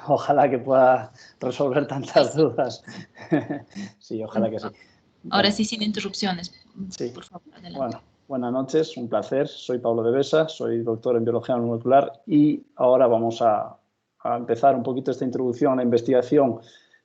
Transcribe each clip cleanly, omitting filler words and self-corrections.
ojalá que pueda resolver tantas dudas. Sí, ojalá que sí. Ahora sí, sin interrupciones. Sí. Por favor, adelante. Bueno, buenas noches, un placer. Soy Pablo de Besa, soy doctor en biología molecular y ahora vamos a empezar un poquito esta introducción a la investigación,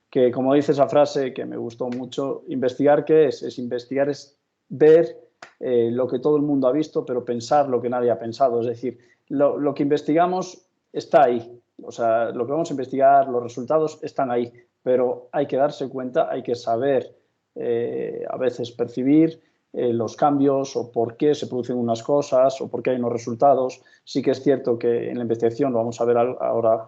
que como dice esa frase que me gustó mucho, investigar, ¿qué es? Investigar es ver lo que todo el mundo ha visto, pero pensar lo que nadie ha pensado. Es decir, lo que investigamos está ahí. O sea, lo que vamos a investigar, los resultados están ahí, pero hay que darse cuenta, hay que saber a veces percibir los cambios o por qué se producen unas cosas o por qué hay unos resultados. Sí que es cierto que en la investigación, lo vamos a ver ahora,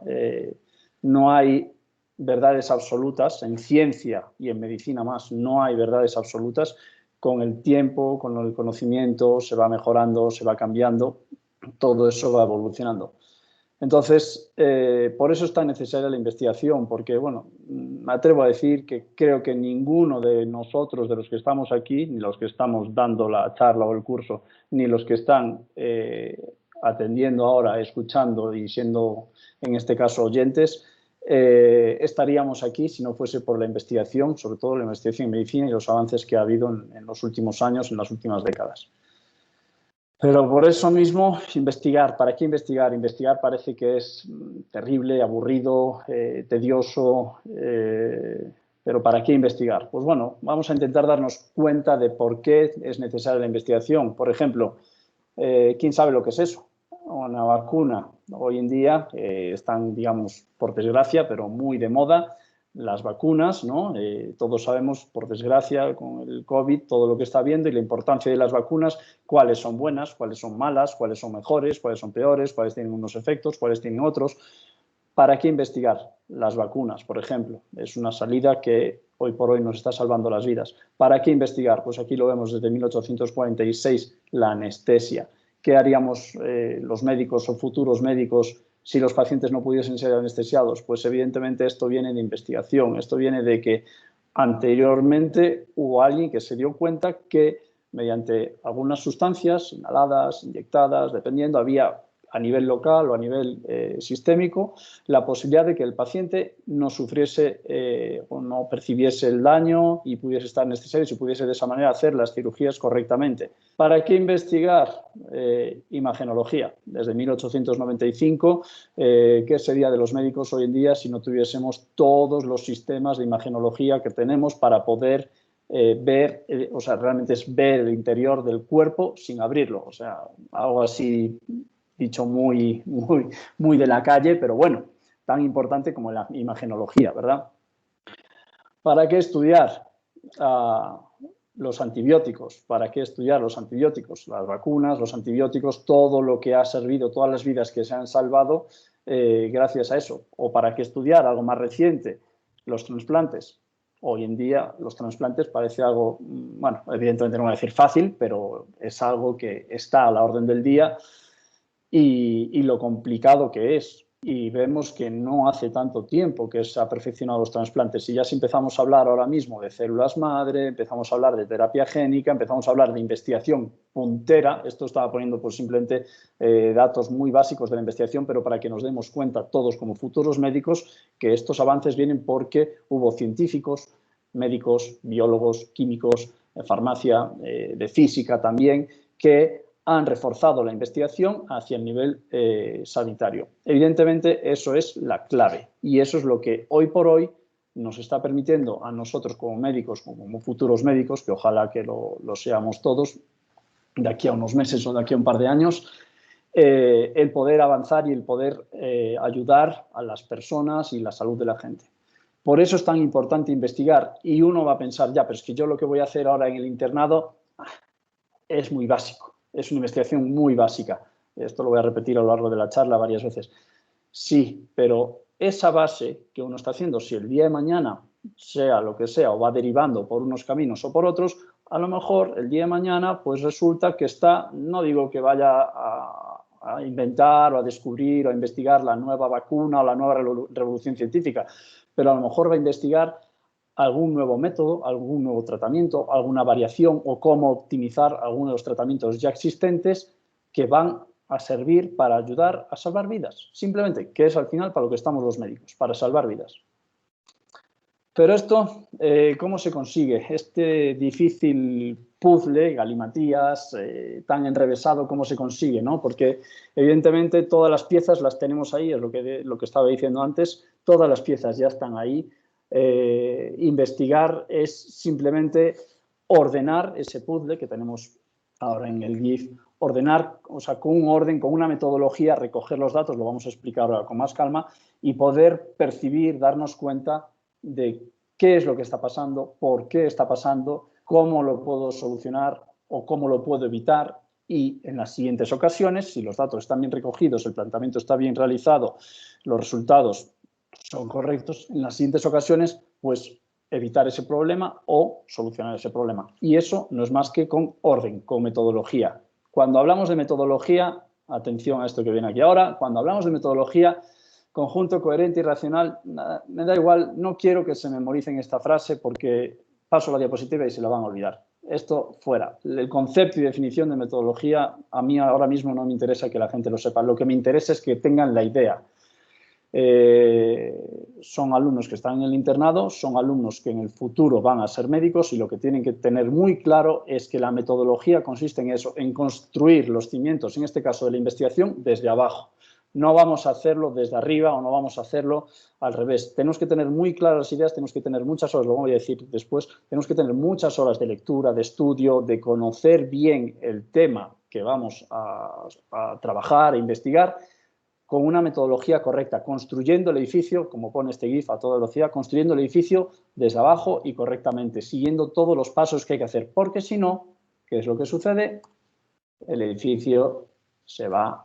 no hay verdades absolutas. En ciencia y en medicina más no hay verdades absolutas. Con el tiempo, con el conocimiento, se va mejorando, se va cambiando, todo eso va evolucionando. Entonces, por eso es tan necesaria la investigación, porque, bueno, me atrevo a decir que creo que ninguno de nosotros, de los que estamos aquí, ni los que estamos dando la charla o el curso, ni los que están atendiendo ahora, escuchando y siendo, en este caso, oyentes, estaríamos aquí si no fuese por la investigación, sobre todo la investigación en medicina y los avances que ha habido en los últimos años, en las últimas décadas. Pero por eso mismo, investigar. ¿Para qué investigar? Investigar parece que es terrible, aburrido, tedioso, pero ¿para qué investigar? Pues bueno, vamos a intentar darnos cuenta de por qué es necesaria la investigación. Por ejemplo, ¿quién sabe lo que es eso? Una vacuna. Hoy en día están, digamos, por desgracia, pero muy de moda, las vacunas, ¿no? Todos sabemos, por desgracia, con el COVID, todo lo que está habiendo y la importancia de las vacunas, cuáles son buenas, cuáles son malas, cuáles son mejores, cuáles son peores, cuáles tienen unos efectos, cuáles tienen otros. ¿Para qué investigar las vacunas, por ejemplo? Es una salida que hoy por hoy nos está salvando las vidas. ¿Para qué investigar? Pues aquí lo vemos desde 1846, la anestesia. ¿Qué haríamos los médicos o futuros médicos si los pacientes no pudiesen ser anestesiados? Pues evidentemente esto viene de investigación, esto viene de que anteriormente hubo alguien que se dio cuenta que mediante algunas sustancias inhaladas, inyectadas, dependiendo, había a nivel local o a nivel sistémico, la posibilidad de que el paciente no sufriese o no percibiese el daño y pudiese estar anestesiado y se pudiese de esa manera hacer las cirugías correctamente. ¿Para qué investigar? Imagenología. Desde 1895, ¿qué sería de los médicos hoy en día si no tuviésemos todos los sistemas de imagenología que tenemos para poder ver, o sea, realmente es ver el interior del cuerpo sin abrirlo? O sea, algo así dicho muy de la calle, pero bueno, tan importante como la imagenología, ¿verdad? ¿Para qué estudiar los antibióticos? ¿Para qué estudiar los antibióticos? Las vacunas, los antibióticos, todo lo que ha servido, todas las vidas que se han salvado gracias a eso. ¿O para qué estudiar algo más reciente? Los trasplantes. Hoy en día los trasplantes parece algo, bueno, evidentemente no voy a decir fácil, pero es algo que está a la orden del día. Y lo complicado que es. Y vemos que no hace tanto tiempo que se ha perfeccionado los trasplantes. Y ya si empezamos a hablar ahora mismo de células madre, empezamos a hablar de terapia génica, empezamos a hablar de investigación puntera. Esto estaba poniendo pues simplemente datos muy básicos de la investigación, pero para que nos demos cuenta todos como futuros médicos que estos avances vienen porque hubo científicos, médicos, biólogos, químicos, de farmacia, de física también, que han reforzado la investigación hacia el nivel sanitario. Evidentemente, eso es la clave y eso es lo que hoy por hoy nos está permitiendo a nosotros como médicos, como futuros médicos, que ojalá que lo seamos todos de aquí a unos meses o de aquí a un par de años, el poder avanzar y el poder ayudar a las personas y la salud de la gente. Por eso es tan importante investigar y uno va a pensar, ya, pero es que yo lo que voy a hacer ahora en el internado es muy básico. Es una investigación muy básica. Esto lo voy a repetir a lo largo de la charla varias veces. Sí, pero esa base que uno está haciendo, si el día de mañana, sea lo que sea, o va derivando por unos caminos o por otros, a lo mejor el día de mañana pues resulta que está, no digo que vaya a inventar o a descubrir o a investigar la nueva vacuna o la nueva revolución científica, pero a lo mejor va a investigar algún nuevo método, algún nuevo tratamiento, alguna variación o cómo optimizar algunos de los tratamientos ya existentes que van a servir para ayudar a salvar vidas, simplemente, que es al final para lo que estamos los médicos, para salvar vidas. Pero esto, ¿cómo se consigue? Este difícil puzzle, galimatías, tan enrevesado, ¿cómo se consigue, ¿no? Porque evidentemente todas las piezas las tenemos ahí, es lo que estaba diciendo antes, todas las piezas ya están ahí. Investigar es simplemente ordenar ese puzzle que tenemos ahora en el GIF, ordenar, o sea, con un orden, con una metodología, recoger los datos, lo vamos a explicar ahora con más calma, y poder percibir, darnos cuenta de qué es lo que está pasando, por qué está pasando, cómo lo puedo solucionar o cómo lo puedo evitar, y en las siguientes ocasiones, si los datos están bien recogidos, el planteamiento está bien realizado, los resultados son correctos, en las siguientes ocasiones, pues evitar ese problema o solucionar ese problema. Y eso no es más que con orden, con metodología. Cuando hablamos de metodología, atención a esto que viene aquí ahora, cuando hablamos de metodología, conjunto, coherente y racional, me da igual, no quiero que se memoricen esta frase porque paso la diapositiva y se la van a olvidar. Esto fuera. El concepto y definición de metodología, a mí ahora mismo no me interesa que la gente lo sepa. Lo que me interesa es que tengan la idea. Son alumnos que están en el internado, son alumnos que en el futuro van a ser médicos y lo que tienen que tener muy claro es que la metodología consiste en eso, en construir los cimientos, en este caso de la investigación, desde abajo. No vamos a hacerlo desde arriba o no vamos a hacerlo al revés. Tenemos que tener muy claras las ideas, tenemos que tener muchas horas, lo voy a decir después, tenemos que tener muchas horas de lectura, de estudio, de conocer bien el tema que vamos a trabajar, a investigar, con una metodología correcta, construyendo el edificio, como pone este GIF a toda velocidad, construyendo el edificio desde abajo y correctamente, siguiendo todos los pasos que hay que hacer, porque si no, ¿qué es lo que sucede? El edificio se va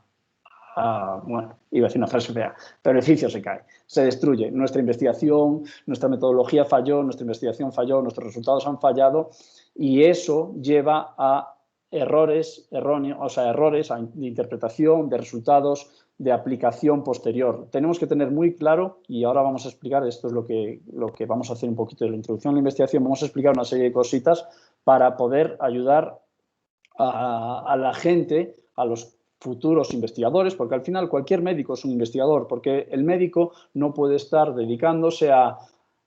bueno, iba a decir una frase fea, pero el edificio se cae, se destruye. Nuestra investigación, nuestra metodología falló, nuestra investigación falló, nuestros resultados han fallado y eso lleva a errores erróneos, o sea, errores de interpretación, de resultados, de aplicación posterior. Tenemos que tener muy claro, y ahora vamos a explicar, esto es lo que vamos a hacer un poquito de la introducción a la investigación, vamos a explicar una serie de cositas para poder ayudar a la gente, a los futuros investigadores, porque al final cualquier médico es un investigador, porque el médico no puede estar dedicándose a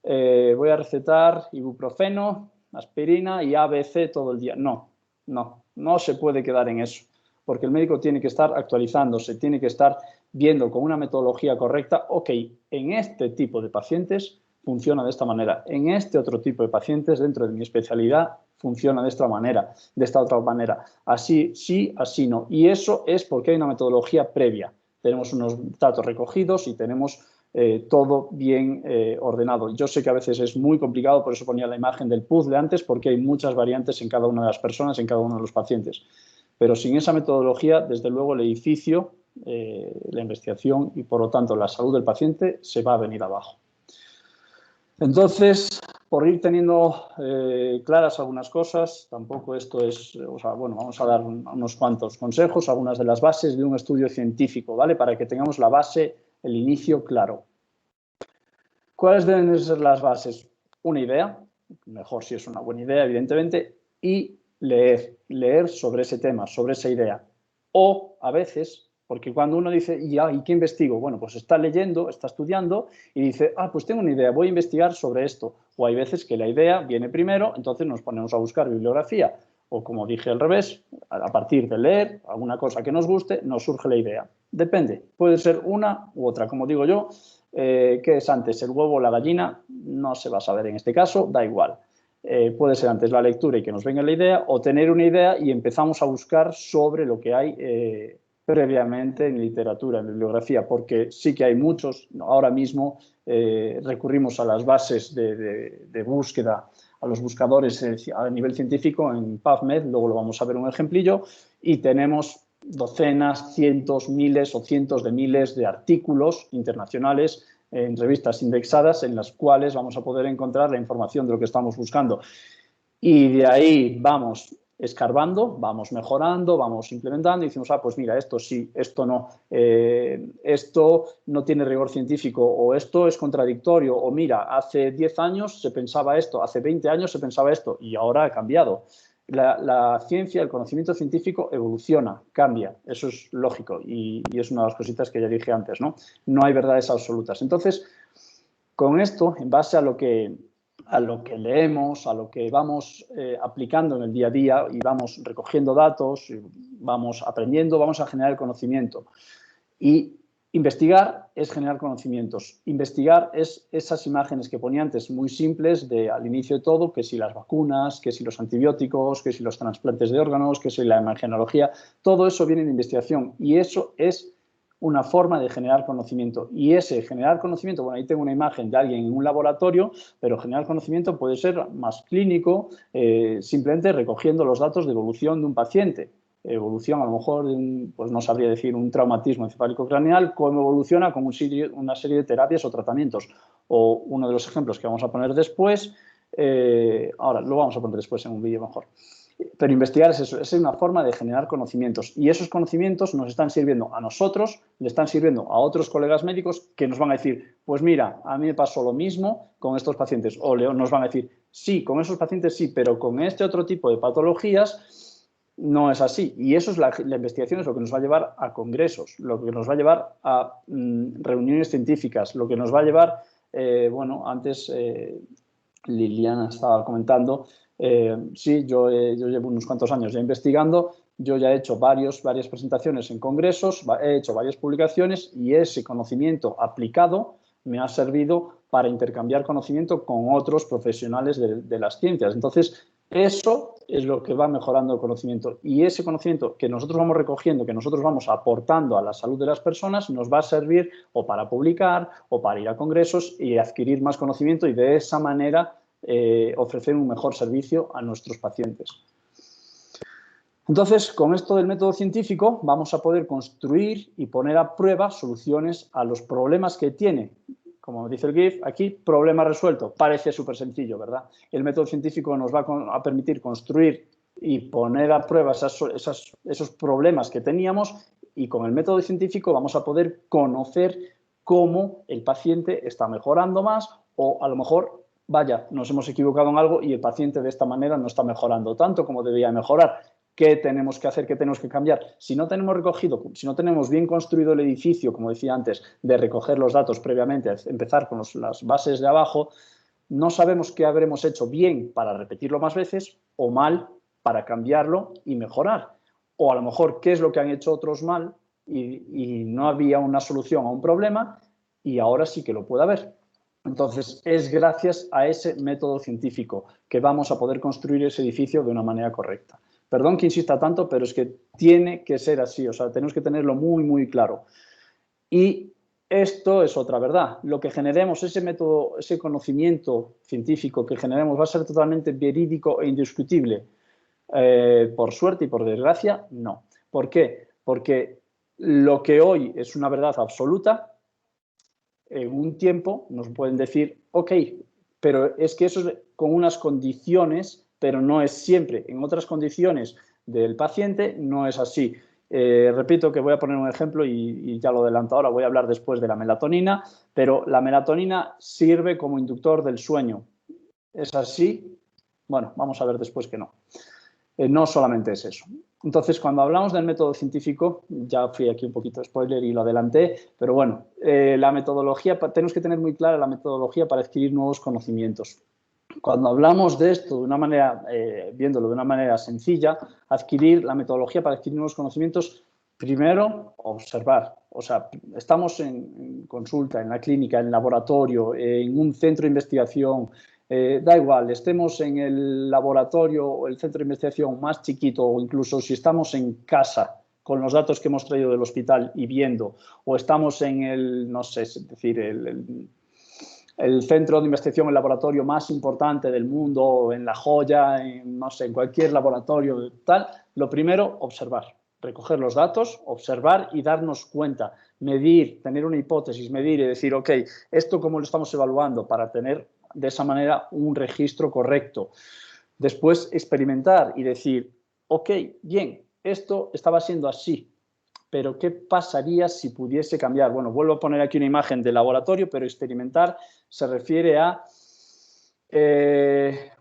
voy a recetar ibuprofeno, aspirina y ABC todo el día. No se puede quedar en eso, porque el médico tiene que estar actualizándose, tiene que estar viendo con una metodología correcta, ok, en este tipo de pacientes funciona de esta manera, en este otro tipo de pacientes dentro de mi especialidad funciona de esta manera, de esta otra manera, así sí, así no. Y eso es porque hay una metodología previa. Tenemos unos datos recogidos y tenemos todo bien ordenado. Yo sé que a veces es muy complicado, por eso ponía la imagen del puzzle antes, porque hay muchas variantes en cada una de las personas, en cada uno de los pacientes. Pero sin esa metodología, desde luego, el edificio, la investigación y, por lo tanto, la salud del paciente se va a venir abajo. Entonces, por ir teniendo claras algunas cosas, tampoco esto es, o sea, bueno, vamos a dar unos cuantos consejos, algunas de las bases de un estudio científico, ¿vale? Para que tengamos la base, el inicio claro. ¿Cuáles deben de ser las bases? Una idea, mejor si es una buena idea, evidentemente, y leer sobre ese tema, sobre esa idea. O, a veces, porque cuando uno dice, ¿y qué investigo? Bueno, pues está leyendo, está estudiando y dice, pues tengo una idea, voy a investigar sobre esto. O hay veces que la idea viene primero, entonces nos ponemos a buscar bibliografía. O como dije al revés, a partir de leer alguna cosa que nos guste, nos surge la idea. Depende, puede ser una u otra. Como digo yo, ¿qué es antes, el huevo o la gallina? No se va a saber en este caso, da igual. Puede ser antes la lectura y que nos venga la idea, o tener una idea y empezamos a buscar sobre lo que hay previamente en literatura, en bibliografía, porque sí que hay muchos. Ahora mismo recurrimos a las bases de búsqueda, a los buscadores a nivel científico en PubMed, luego lo vamos a ver un ejemplillo, y tenemos docenas, cientos, miles o cientos de miles de artículos internacionales en revistas indexadas en las cuales vamos a poder encontrar la información de lo que estamos buscando. Y de ahí vamos escarbando, vamos mejorando, vamos implementando y decimos, pues mira, esto sí, esto no tiene rigor científico o esto es contradictorio o mira, hace 10 años se pensaba esto, hace 20 años se pensaba esto y ahora ha cambiado. La ciencia, el conocimiento científico evoluciona, cambia, eso es lógico y es una de las cositas que ya dije antes, ¿no? No hay verdades absolutas. Entonces, con esto, en base a lo que leemos, a lo que vamos aplicando en el día a día y vamos recogiendo datos, y vamos aprendiendo, vamos a generar conocimiento. Y investigar es generar conocimientos. Investigar es esas imágenes que ponía antes, muy simples, al inicio de todo, que si las vacunas, que si los antibióticos, que si los trasplantes de órganos, que si la imagenología, todo eso viene de investigación y eso es una forma de generar conocimiento. Y ese generar conocimiento, bueno, ahí tengo una imagen de alguien en un laboratorio, pero generar conocimiento puede ser más clínico, simplemente recogiendo los datos de evolución de un paciente. Evolución a lo mejor de pues no sabría decir, un traumatismo encefálico craneal, cómo evoluciona con una serie de terapias o tratamientos. O uno de los ejemplos que vamos a poner después, ahora lo vamos a poner después en un vídeo mejor. Pero investigar es eso, es una forma de generar conocimientos y esos conocimientos nos están sirviendo a nosotros, le están sirviendo a otros colegas médicos que nos van a decir, pues mira, a mí me pasó lo mismo con estos pacientes, o nos van a decir, sí, con esos pacientes sí, pero con este otro tipo de patologías no es así. Y eso es la investigación, es lo que nos va a llevar a congresos, lo que nos va a llevar a reuniones científicas, lo que nos va a llevar, bueno, antes Liliana estaba comentando, sí, yo llevo unos cuantos años ya investigando, yo ya he hecho varias presentaciones en congresos, he hecho varias publicaciones y ese conocimiento aplicado me ha servido para intercambiar conocimiento con otros profesionales de las ciencias. Entonces, eso es lo que va mejorando el conocimiento y ese conocimiento que nosotros vamos recogiendo, que nosotros vamos aportando a la salud de las personas, nos va a servir o para publicar o para ir a congresos y adquirir más conocimiento y de esa manera ofrecer un mejor servicio a nuestros pacientes. Entonces, con esto del método científico vamos a poder construir y poner a prueba soluciones a los problemas que tiene. Como dice el GIF, aquí problema resuelto. Parece súper sencillo, ¿verdad? El método científico nos va a permitir construir y poner a prueba esos problemas que teníamos y con el método científico vamos a poder conocer cómo el paciente está mejorando más o a lo mejor, vaya, nos hemos equivocado en algo y el paciente de esta manera no está mejorando tanto como debía mejorar. ¿Qué tenemos que hacer? ¿Qué tenemos que cambiar? Si no tenemos recogido, si no tenemos bien construido el edificio, como decía antes, de recoger los datos previamente, empezar con las bases de abajo, no sabemos qué habremos hecho bien para repetirlo más veces o mal para cambiarlo y mejorar. O a lo mejor qué es lo que han hecho otros mal y no había una solución a un problema y ahora sí que lo puede haber. Entonces, es gracias a ese método científico que vamos a poder construir ese edificio de una manera correcta. Perdón que insista tanto, pero es que tiene que ser así, o sea, tenemos que tenerlo muy, muy claro. Y esto es otra verdad. Lo que generemos, ese método, ese conocimiento científico que generemos va a ser totalmente verídico e indiscutible. Por suerte y por desgracia, no. ¿Por qué? Porque lo que hoy es una verdad absoluta, en un tiempo nos pueden decir, ok, pero es que eso es con unas condiciones, pero no es siempre. En otras condiciones del paciente no es así. Repito que voy a poner un ejemplo y ya lo adelanto ahora, voy a hablar después de la melatonina, pero la melatonina sirve como inductor del sueño. ¿Es así? Bueno, vamos a ver después que no. No solamente es eso. Entonces, cuando hablamos del método científico, ya fui aquí un poquito spoiler y lo adelanté, pero bueno, la metodología, tenemos que tener muy clara la metodología para adquirir nuevos conocimientos. Cuando hablamos de esto de una manera, viéndolo de una manera sencilla, la metodología para adquirir nuevos conocimientos, primero, observar. O sea, estamos en consulta, en la clínica, en el laboratorio, en un centro de investigación, da igual, estemos en el laboratorio o el centro de investigación más chiquito o incluso si estamos en casa con los datos que hemos traído del hospital y viendo, o estamos en el, no sé, es decir, el centro de investigación, el laboratorio más importante del mundo, en La Joya, no sé, en cualquier laboratorio tal, lo primero, observar, recoger los datos, observar y darnos cuenta, medir, tener una hipótesis, medir y decir, ok, esto cómo lo estamos evaluando para tener de esa manera un registro correcto. Después experimentar y decir, ok, bien, esto estaba siendo así, pero ¿qué pasaría si pudiese cambiar? Bueno, vuelvo a poner aquí una imagen de laboratorio, pero experimentar se refiere a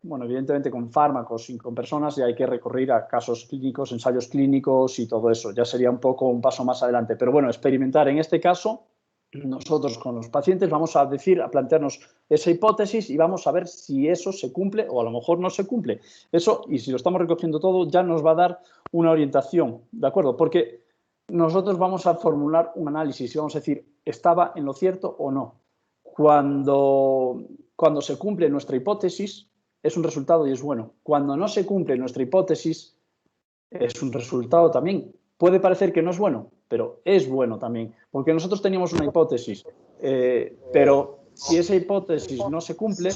Bueno, evidentemente con fármacos y con personas ya hay que recurrir a casos clínicos, ensayos clínicos y todo eso. Ya sería un poco un paso más adelante. Pero bueno, experimentar en este caso, nosotros con los pacientes vamos a plantearnos esa hipótesis y vamos a ver si eso se cumple o a lo mejor no se cumple. Eso, y si lo estamos recogiendo todo, ya nos va a dar una orientación, ¿de acuerdo? Porque nosotros vamos a formular un análisis y vamos a decir, ¿estaba en lo cierto o no? Cuando se cumple nuestra hipótesis, es un resultado y es bueno. Cuando no se cumple nuestra hipótesis, es un resultado también. Puede parecer que no es bueno, pero es bueno también, porque nosotros teníamos una hipótesis, pero si esa hipótesis no se cumple,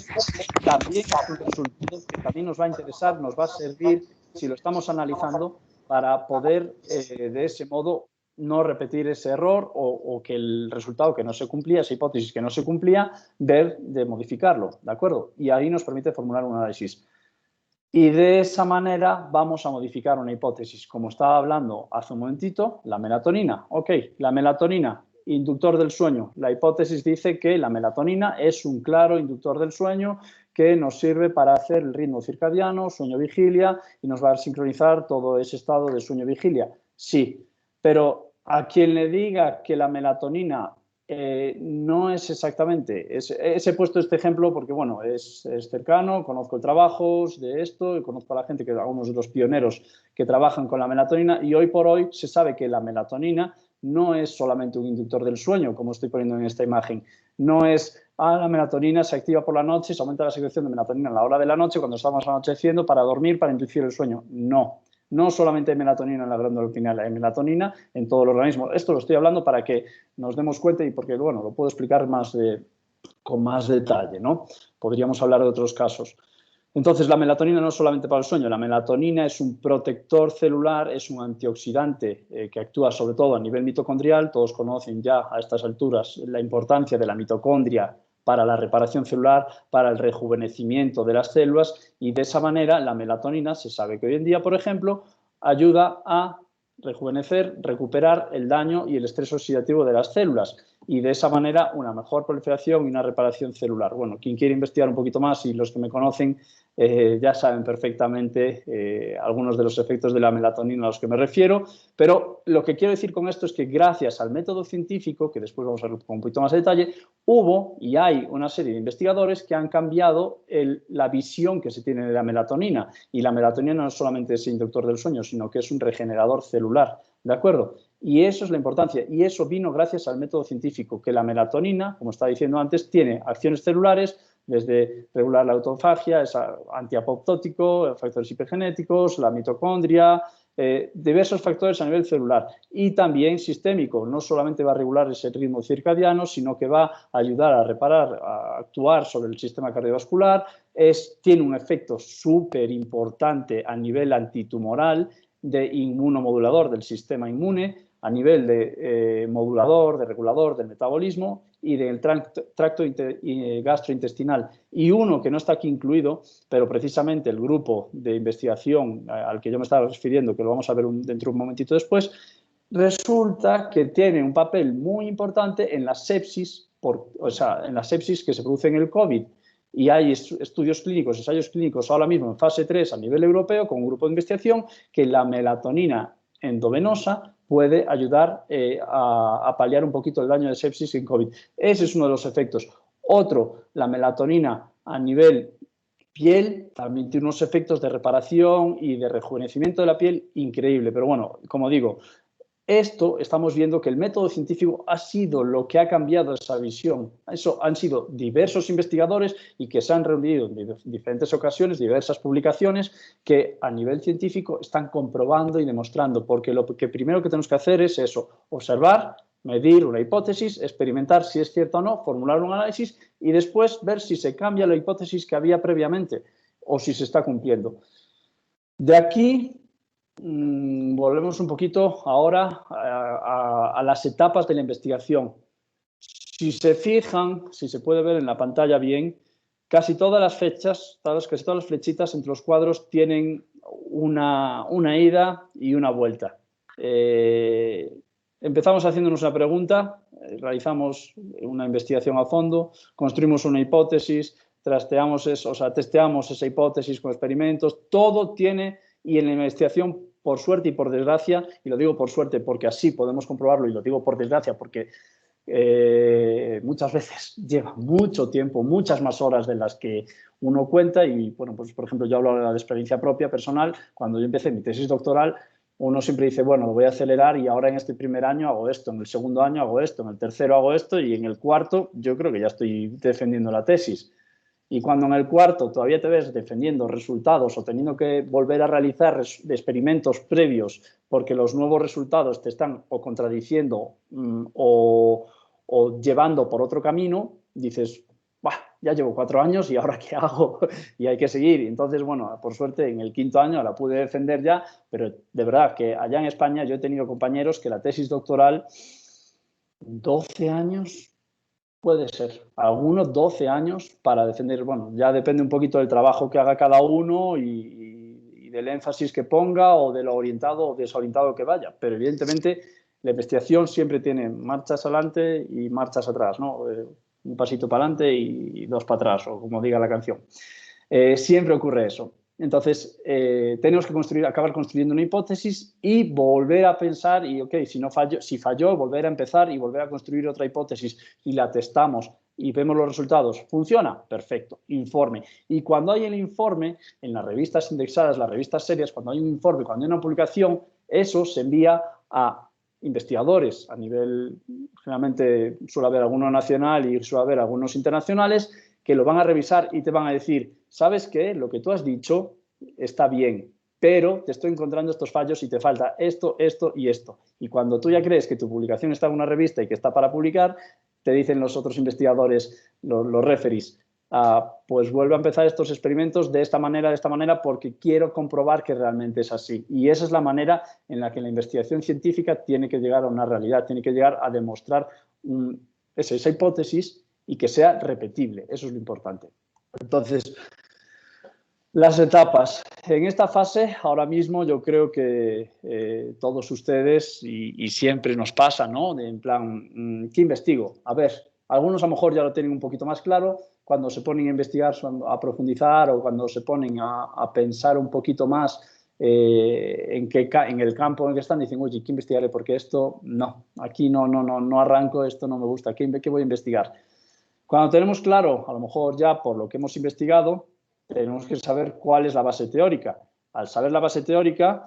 también es un resultado que también nos va a interesar, nos va a servir, si lo estamos analizando, para poder, de ese modo, no repetir ese error o que el resultado que no se cumplía, esa hipótesis que no se cumplía, ver de modificarlo, ¿de acuerdo? Y ahí nos permite formular un análisis. Y de esa manera vamos a modificar una hipótesis. Como estaba hablando hace un momentito, la melatonina. Ok, la melatonina, inductor del sueño. La hipótesis dice que la melatonina es un claro inductor del sueño que nos sirve para hacer el ritmo circadiano, sueño-vigilia, y nos va a sincronizar todo ese estado de sueño-vigilia. Sí, pero a quien le diga que la melatonina no es exactamente, he puesto este ejemplo porque, bueno, es cercano, conozco trabajos de esto y conozco a la gente, que algunos de los pioneros que trabajan con la melatonina, y hoy por hoy se sabe que la melatonina no es solamente un inductor del sueño, como estoy poniendo en esta imagen. No es, la melatonina se activa por la noche, se aumenta la secreción de melatonina a la hora de la noche, cuando estamos anocheciendo, para dormir, para inducir el sueño. No. No solamente hay melatonina en la glándula pineal, hay melatonina en todo el organismo. Esto lo estoy hablando para que nos demos cuenta y porque, bueno, lo puedo explicar con más detalle, ¿no? Podríamos hablar de otros casos. Entonces, la melatonina no es solamente para el sueño, la melatonina es un protector celular, es un antioxidante que actúa sobre todo a nivel mitocondrial. Todos conocen ya a estas alturas la importancia de la mitocondria para la reparación celular, para el rejuvenecimiento de las células, y de esa manera la melatonina se sabe que hoy en día, por ejemplo, ayuda a rejuvenecer, recuperar el daño y el estrés oxidativo de las células, y de esa manera una mejor proliferación y una reparación celular. Bueno, quien quiere investigar un poquito más, y los que me conocen ya saben perfectamente algunos de los efectos de la melatonina a los que me refiero, pero lo que quiero decir con esto es que gracias al método científico, que después vamos a ver con un poquito más de detalle, hubo y hay una serie de investigadores que han cambiado la visión que se tiene de la melatonina, y la melatonina no es solamente ese inductor del sueño, sino que es un regenerador celular, ¿de acuerdo? Y eso es la importancia, y eso vino gracias al método científico, que la melatonina, como estaba diciendo antes, tiene acciones celulares, desde regular la autofagia, es antiapoptótico, factores hipergenéticos, la mitocondria, diversos factores a nivel celular, y también sistémico. No solamente va a regular ese ritmo circadiano, sino que va a ayudar a reparar, a actuar sobre el sistema cardiovascular, tiene un efecto súper importante a nivel antitumoral, de inmunomodulador del sistema inmune, a nivel de modulador, de regulador del metabolismo y del tracto gastrointestinal. Y uno que no está aquí incluido, pero precisamente el grupo de investigación al que yo me estaba refiriendo, que lo vamos a ver dentro de un momentito después, resulta que tiene un papel muy importante en la sepsis, en la sepsis que se produce en el COVID. Y hay estudios clínicos, ensayos clínicos ahora mismo en fase 3 a nivel europeo con un grupo de investigación que la melatonina endovenosa puede ayudar a paliar un poquito el daño de sepsis en COVID. Ese es uno de los efectos. Otro, la melatonina a nivel piel también tiene unos efectos de reparación y de rejuvenecimiento de la piel increíble. Pero bueno, como digo, esto estamos viendo que el método científico ha sido lo que ha cambiado esa visión. Eso han sido diversos investigadores y que se han reunido en diferentes ocasiones, diversas publicaciones que a nivel científico están comprobando y demostrando, porque lo que primero que tenemos que hacer es eso, observar, medir una hipótesis, experimentar si es cierta o no, formular un análisis y después ver si se cambia la hipótesis que había previamente o si se está cumpliendo. De aquí volvemos un poquito ahora a las etapas de la investigación. Si se fijan, si se puede ver en la pantalla bien, casi todas las fechas, casi todas las flechitas entre los cuadros tienen una ida y una vuelta. Empezamos haciéndonos una pregunta, realizamos una investigación a fondo, construimos una hipótesis, trasteamos eso, o sea, testeamos esa hipótesis con experimentos, todo tiene, y en la investigación, por suerte y por desgracia, y lo digo por suerte porque así podemos comprobarlo, y lo digo por desgracia porque muchas veces lleva mucho tiempo, muchas más horas de las que uno cuenta, y bueno, pues por ejemplo, yo hablo de la experiencia propia, personal. Cuando yo empecé mi tesis doctoral, uno siempre dice, bueno, lo voy a acelerar y ahora en este primer año hago esto, en el segundo año hago esto, en el tercero hago esto y en el cuarto yo creo que ya estoy defendiendo la tesis. Y cuando en el cuarto todavía te ves defendiendo resultados o teniendo que volver a realizar experimentos previos porque los nuevos resultados te están o contradiciendo o llevando por otro camino, dices, bah, ya llevo 4 años y ahora ¿qué hago? Y hay que seguir. Entonces, bueno, por suerte en el quinto año la pude defender ya, pero de verdad que allá en España yo he tenido compañeros que la tesis doctoral, 12 años, puede ser, algunos 12 años para defender, bueno, ya depende un poquito del trabajo que haga cada uno y del énfasis que ponga o de lo orientado o desorientado que vaya, pero evidentemente la investigación siempre tiene marchas adelante y marchas atrás, ¿no? Un pasito para adelante y 2 para atrás, o como diga la canción. Siempre ocurre eso. Entonces, tenemos que acabar construyendo una hipótesis y volver a pensar, y ok, si falló, volver a empezar y volver a construir otra hipótesis y la testamos y vemos los resultados. ¿Funciona? Perfecto. Informe. Y cuando hay el informe, en las revistas indexadas, las revistas serias, cuando hay un informe, cuando hay una publicación, eso se envía a investigadores a nivel, generalmente suele haber alguno nacional y suele haber algunos internacionales, que lo van a revisar y te van a decir, ¿sabes qué? Lo que tú has dicho está bien, pero te estoy encontrando estos fallos y te falta esto, esto y esto. Y cuando tú ya crees que tu publicación está en una revista y que está para publicar, te dicen los otros investigadores, los referees, pues vuelve a empezar estos experimentos de esta manera, porque quiero comprobar que realmente es así. Y esa es la manera en la que la investigación científica tiene que llegar a una realidad, tiene que llegar a demostrar esa hipótesis y que sea repetible. Eso es lo importante. Entonces, las etapas. En esta fase, ahora mismo, yo creo que todos ustedes, y siempre nos pasa, ¿no? En plan, ¿qué investigo? A ver, algunos a lo mejor ya lo tienen un poquito más claro, cuando se ponen a investigar, a profundizar, o cuando se ponen a pensar un poquito más en el campo en el que están, dicen, oye, ¿qué investigaré? Porque esto, no, aquí no arranco, esto no me gusta, ¿qué voy a investigar? Cuando tenemos claro, a lo mejor ya por lo que hemos investigado, tenemos que saber cuál es la base teórica. Al saber la base teórica,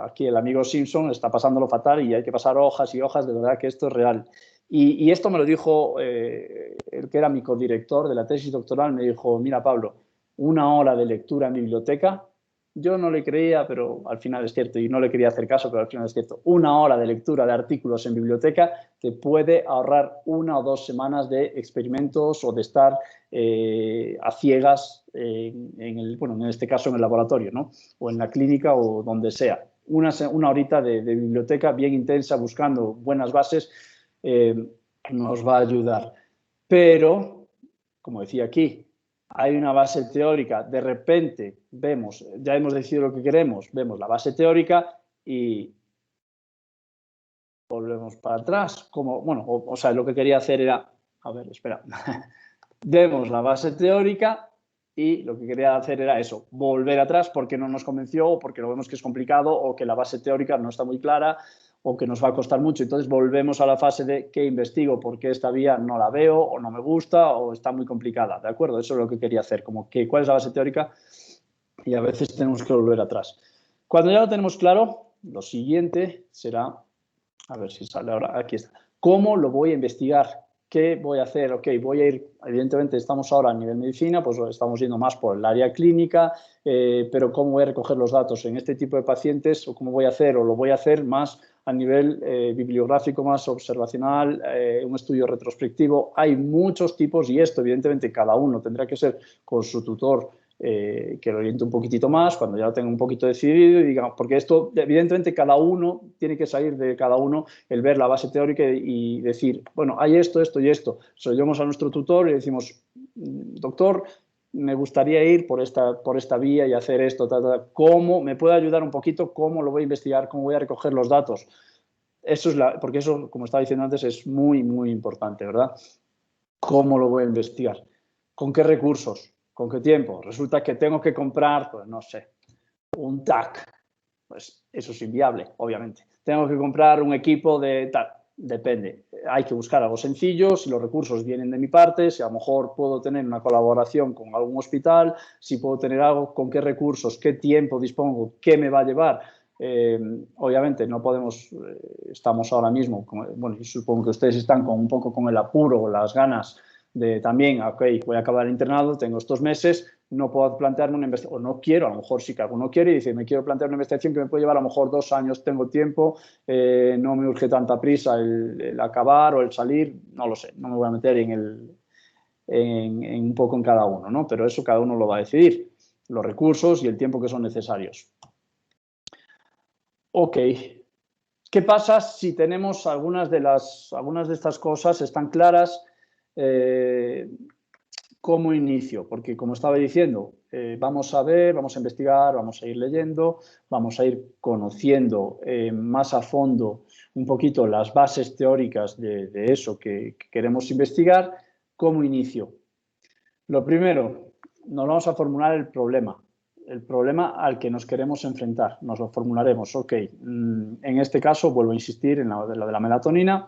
aquí el amigo Simpson está pasándolo fatal y hay que pasar hojas y hojas, de verdad que esto es real. Y esto me lo dijo el que era mi codirector de la tesis doctoral, me dijo, mira Pablo, 1 hora de lectura en biblioteca. Yo no le creía, pero al final es cierto, y no le quería hacer caso, pero al final es cierto. 1 hora de lectura de artículos en biblioteca te puede ahorrar 1 o 2 semanas de experimentos o de estar a ciegas en este caso en el laboratorio, ¿no? O en la clínica o donde sea. Una horita de biblioteca bien intensa buscando buenas bases nos va a ayudar. Pero, como decía aquí, hay una base teórica, de repente vemos, ya hemos decidido lo que queremos, vemos la base teórica y volvemos para atrás. O sea, lo que quería hacer era, a ver, espera, vemos la base teórica y lo que quería hacer era eso, volver atrás porque no nos convenció o porque lo vemos que es complicado o que la base teórica no está muy clara o que nos va a costar mucho. Entonces volvemos a la fase de qué investigo, porque esta vía no la veo o no me gusta o está muy complicada, ¿de acuerdo? Eso es lo que quería hacer, como que cuál es la base teórica y a veces tenemos que volver atrás. Cuando ya lo tenemos claro, lo siguiente será, a ver si sale ahora, aquí está, ¿cómo lo voy a investigar? ¿Qué voy a hacer? Ok, voy a ir, evidentemente estamos ahora a nivel medicina, pues estamos yendo más por el área clínica, pero ¿cómo voy a recoger los datos en este tipo de pacientes? ¿O cómo voy a hacer? ¿O lo voy a hacer más a nivel bibliográfico, más observacional, un estudio retrospectivo? Hay muchos tipos y esto, evidentemente, cada uno tendrá que ser con su tutor que lo oriente un poquitito más, cuando ya lo tenga un poquito decidido, y digamos, porque esto, evidentemente, cada uno tiene que salir de cada uno el ver la base teórica y decir, bueno, hay esto, esto y esto. Se lo llevamos a nuestro tutor y decimos, doctor, me gustaría ir por esta vía y hacer esto, ¿cómo me puede ayudar un poquito? ¿Cómo lo voy a investigar? ¿Cómo voy a recoger los datos? Porque eso, como estaba diciendo antes, es muy, muy importante, ¿verdad? ¿Cómo lo voy a investigar? ¿Con qué recursos? ¿Con qué tiempo? Resulta que tengo que comprar, pues no sé, un TAC. Pues eso es inviable, obviamente. Tengo que comprar un equipo de tal. Depende. Hay que buscar algo sencillo, si los recursos vienen de mi parte, si a lo mejor puedo tener una colaboración con algún hospital, si puedo tener algo, con qué recursos, qué tiempo dispongo, qué me va a llevar. Obviamente no podemos, estamos ahora mismo, bueno, supongo que ustedes están un poco con el apuro, las ganas de también, ok, voy a acabar el internado, tengo estos meses, no puedo plantearme una investigación, o no quiero, a lo mejor sí que alguno quiere y dice, me quiero plantear una investigación que me puede llevar a lo mejor 2 años, tengo tiempo, no me urge tanta prisa el acabar o el salir, no lo sé, no me voy a meter en un poco en cada uno, ¿no? Pero eso cada uno lo va a decidir, los recursos y el tiempo que son necesarios. Ok, ¿qué pasa si tenemos algunas de estas cosas están claras? ¿Cómo inicio? Porque como estaba diciendo, vamos a ver, vamos a investigar, vamos a ir leyendo, vamos a ir conociendo más a fondo un poquito las bases teóricas de eso que queremos investigar. ¿Cómo inicio? Lo primero, nos vamos a formular el problema al que nos queremos enfrentar. Nos lo formularemos, ok, en este caso vuelvo a insistir en lo de la melatonina,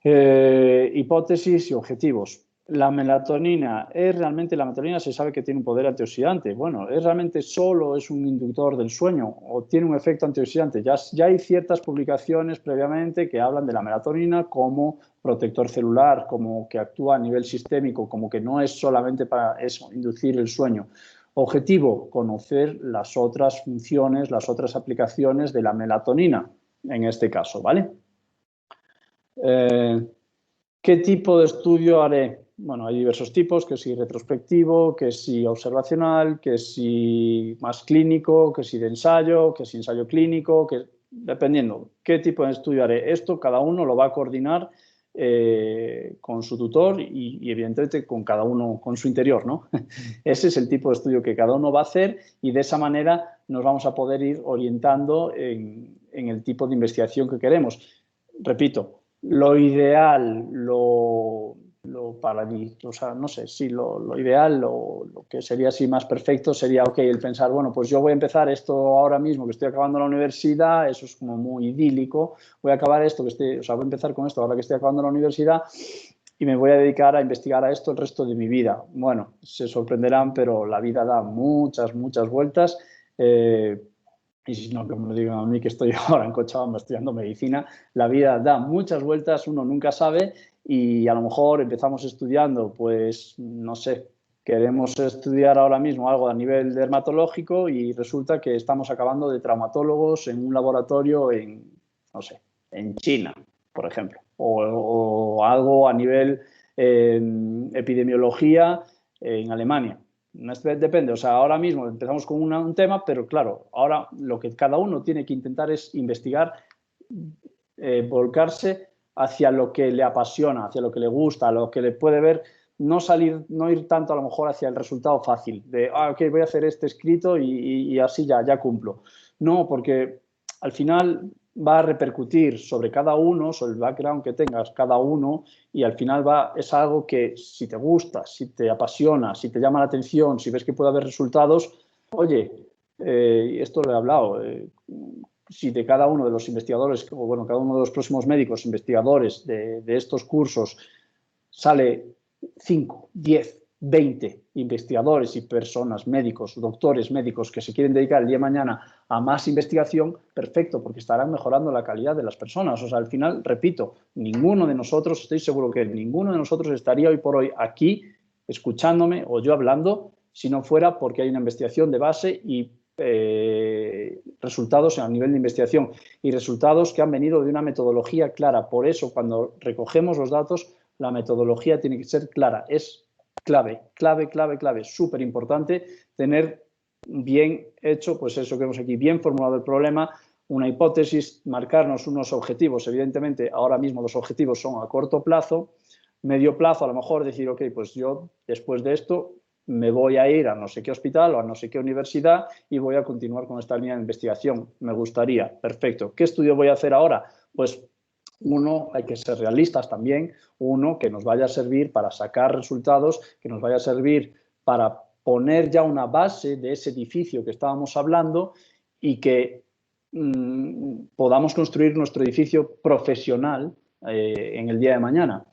hipótesis y objetivos. La melatonina se sabe que tiene un poder antioxidante. Bueno, ¿es realmente solo es un inductor del sueño o tiene un efecto antioxidante? Ya hay ciertas publicaciones previamente que hablan de la melatonina como protector celular, como que actúa a nivel sistémico, como que no es solamente para eso, inducir el sueño. Objetivo, conocer las otras funciones, las otras aplicaciones de la melatonina, en este caso, ¿vale? ¿Qué tipo de estudio haré? Bueno, hay diversos tipos, que si retrospectivo, que si observacional, que si más clínico, que si de ensayo, que si ensayo clínico, dependiendo qué tipo de estudio haré. Esto cada uno lo va a coordinar con su tutor y evidentemente con cada uno, con su interior, ¿no? Ese es el tipo de estudio que cada uno va a hacer y de esa manera nos vamos a poder ir orientando en el tipo de investigación que queremos. Repito, lo ideal, para mí, o sea, no sé, sí, lo ideal, lo que sería así más perfecto sería, ok, el pensar, bueno, pues yo voy a empezar esto ahora mismo que estoy acabando la universidad, eso es como muy idílico, voy a acabar esto, voy a empezar con esto ahora que estoy acabando la universidad y me voy a dedicar a investigar a esto el resto de mi vida. Bueno, se sorprenderán, pero la vida da muchas, muchas vueltas. Y si no, que me lo digan a mí que estoy ahora en Cochabamba estudiando medicina, la vida da muchas vueltas, uno nunca sabe y a lo mejor empezamos estudiando, pues no sé, queremos estudiar ahora mismo algo a nivel dermatológico y resulta que estamos acabando de traumatólogos en un laboratorio no sé, en China, por ejemplo, o algo a nivel epidemiología en Alemania. Depende, o sea, ahora mismo empezamos con un tema, pero claro, ahora lo que cada uno tiene que intentar es investigar, volcarse hacia lo que le apasiona, hacia lo que le gusta, a lo que le puede ver, no ir tanto a lo mejor hacia el resultado fácil, de, ok, voy a hacer este escrito y así ya cumplo. No, porque al final va a repercutir sobre cada uno, sobre el background que tengas cada uno y al final es algo que si te gusta, si te apasiona, si te llama la atención, si ves que puede haber resultados, oye, esto lo he hablado, si de cada uno de los investigadores, o bueno, cada uno de los próximos médicos investigadores de estos cursos sale 5, 10, 20 investigadores y personas, médicos, doctores médicos que se quieren dedicar el día de mañana a más investigación, perfecto, porque estarán mejorando la calidad de las personas. O sea, al final, repito, ninguno de nosotros, estoy seguro que ninguno de nosotros estaría hoy por hoy aquí escuchándome o yo hablando si no fuera porque hay una investigación de base y resultados a nivel de investigación y resultados que han venido de una metodología clara. Por eso, cuando recogemos los datos, la metodología tiene que ser clara. Es clave, súper importante tener bien hecho, pues eso que vemos aquí, bien formulado el problema, una hipótesis, marcarnos unos objetivos. Evidentemente, ahora mismo los objetivos son a corto plazo, medio plazo, a lo mejor decir, ok, pues yo después de esto me voy a ir a no sé qué hospital o a no sé qué universidad y voy a continuar con esta línea de investigación. Me gustaría, perfecto. ¿Qué estudio voy a hacer ahora? Pues Uno, hay que ser realistas también, uno que nos vaya a servir para sacar resultados, que nos vaya a servir para poner ya una base de ese edificio que estábamos hablando y que podamos construir nuestro edificio profesional en el día de mañana.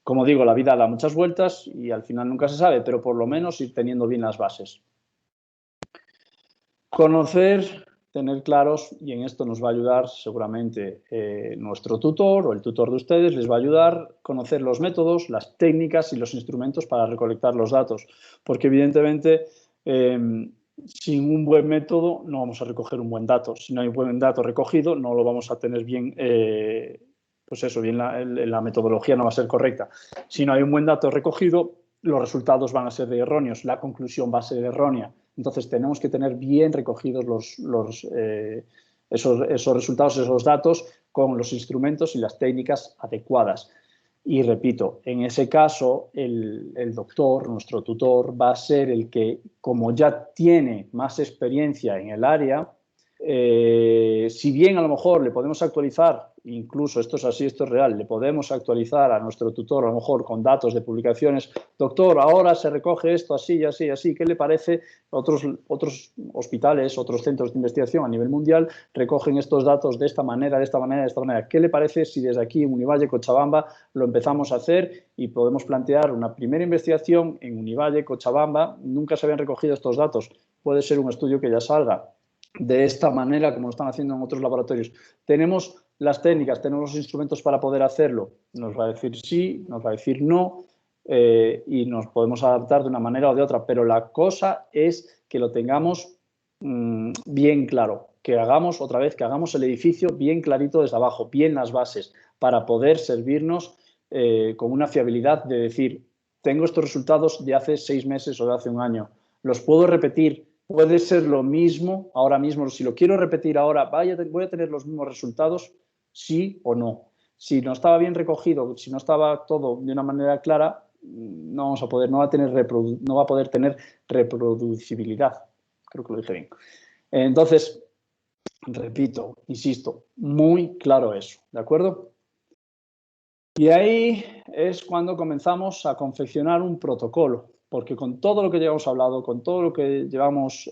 Como digo, la vida da muchas vueltas y al final nunca se sabe, pero por lo menos ir teniendo bien las bases. Conocer, tener claros, y en esto nos va a ayudar seguramente nuestro tutor o el tutor de ustedes, les va a ayudar a conocer los métodos, las técnicas y los instrumentos para recolectar los datos, porque evidentemente sin un buen método no vamos a recoger un buen dato. Si no hay un buen dato recogido, no lo vamos a tener bien, pues eso, bien la metodología no va a ser correcta. Si no hay un buen dato recogido, los resultados van a ser erróneos, la conclusión va a ser errónea. Entonces, tenemos que tener bien recogidos esos resultados, esos datos, con los instrumentos y las técnicas adecuadas. Y repito, en ese caso, el doctor, nuestro tutor, va a ser el que, como ya tiene más experiencia en el área, si bien a lo mejor le podemos actualizar, incluso esto es así, esto es real, le podemos actualizar a nuestro tutor a lo mejor con datos de publicaciones, doctor, ahora se recoge esto así, así, así, ¿qué le parece? Otros hospitales, otros centros de investigación a nivel mundial recogen estos datos de esta manera, de esta manera, de esta manera. ¿Qué le parece si desde aquí en Univalle, Cochabamba, lo empezamos a hacer y podemos plantear una primera investigación en Univalle, Cochabamba? Nunca se habían recogido estos datos. Puede ser un estudio que ya salga de esta manera, como lo están haciendo en otros laboratorios. Tenemos las técnicas, tenemos los instrumentos para poder hacerlo. Nos va a decir sí, nos va a decir no, y nos podemos adaptar de una manera o de otra, pero la cosa es que lo tengamos bien claro, que hagamos otra vez, que hagamos el edificio bien clarito desde abajo, bien las bases, para poder servirnos con una fiabilidad de decir, tengo estos resultados de hace 6 meses o de hace un año, los puedo repetir. Puede ser lo mismo ahora mismo. Si lo quiero repetir ahora, ¿voy a tener los mismos resultados? Sí o no. Si no estaba bien recogido, si no estaba todo de una manera clara, no vamos a poder, no va a poder tener reproducibilidad. Creo que lo dije bien. Entonces, repito, insisto, muy claro eso, ¿de acuerdo? Y ahí es cuando comenzamos a confeccionar un protocolo, porque con todo lo que llevamos hablado, con todo lo que llevamos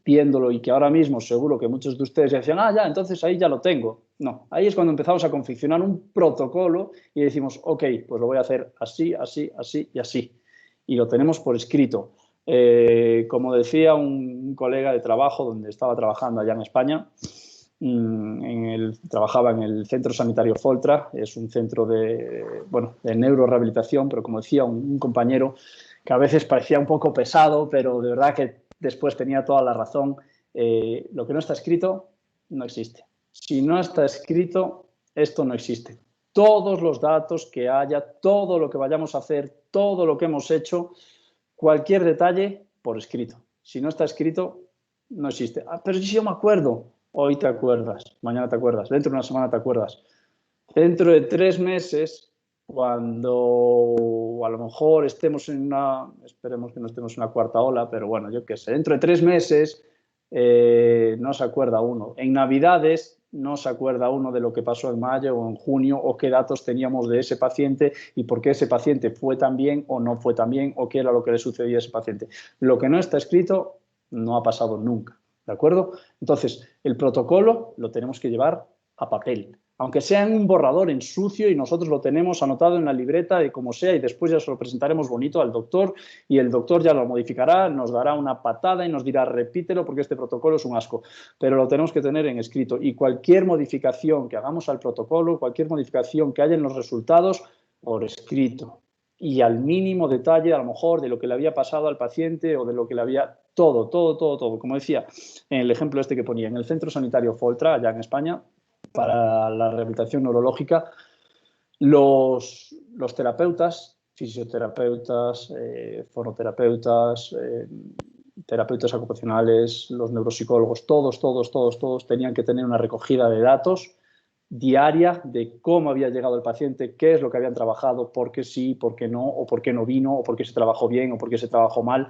viéndolo y que ahora mismo seguro que muchos de ustedes decían, ah, ya, entonces ahí ya lo tengo. No, ahí es cuando empezamos a confeccionar un protocolo y decimos, ok, pues lo voy a hacer así, así, así y así. Y lo tenemos por escrito. Como decía un colega de trabajo donde estaba trabajando allá en España, trabajaba en el Centro Sanitario Foltra, es un centro de neurorehabilitación, pero como decía un compañero que a veces parecía un poco pesado, pero de verdad que después tenía toda la razón, lo que no está escrito no existe. Si no está escrito, esto no existe. Todos los datos que haya, todo lo que vayamos a hacer, todo lo que hemos hecho, cualquier detalle por escrito. Si no está escrito, no existe. Ah, pero si yo me acuerdo. Hoy te acuerdas, mañana te acuerdas, dentro de una semana te acuerdas. Dentro de 3 meses, cuando a lo mejor estemos en esperemos que no estemos en una cuarta ola, pero bueno, yo qué sé, dentro de 3 meses no se acuerda uno. En Navidades no se acuerda uno de lo que pasó en mayo o en junio o qué datos teníamos de ese paciente y por qué ese paciente fue tan bien o no fue tan bien o qué era lo que le sucedía a ese paciente. Lo que no está escrito no ha pasado nunca. ¿De acuerdo? Entonces, el protocolo lo tenemos que llevar a papel, aunque sea en un borrador en sucio y nosotros lo tenemos anotado en la libreta y como sea y después ya se lo presentaremos bonito al doctor y el doctor ya lo modificará, nos dará una patada y nos dirá repítelo porque este protocolo es un asco, pero lo tenemos que tener en escrito y cualquier modificación que hagamos al protocolo, cualquier modificación que haya en los resultados, por escrito. Y al mínimo detalle, a lo mejor, de lo que le había pasado al paciente o de lo que le había... Todo. Como decía, en el ejemplo este que ponía, en el Centro Sanitario Foltra, allá en España, para la rehabilitación neurológica, los tenerapeutas, fisioterapeutas, fonoterapeutas, terapeutas ocupacionales, los neuropsicólogos, todos tenían que tener una recogida de datos diaria de cómo había llegado el paciente, qué es lo que habían trabajado, por qué sí, por qué no, o por qué no vino, o por qué se trabajó bien, o por qué se trabajó mal.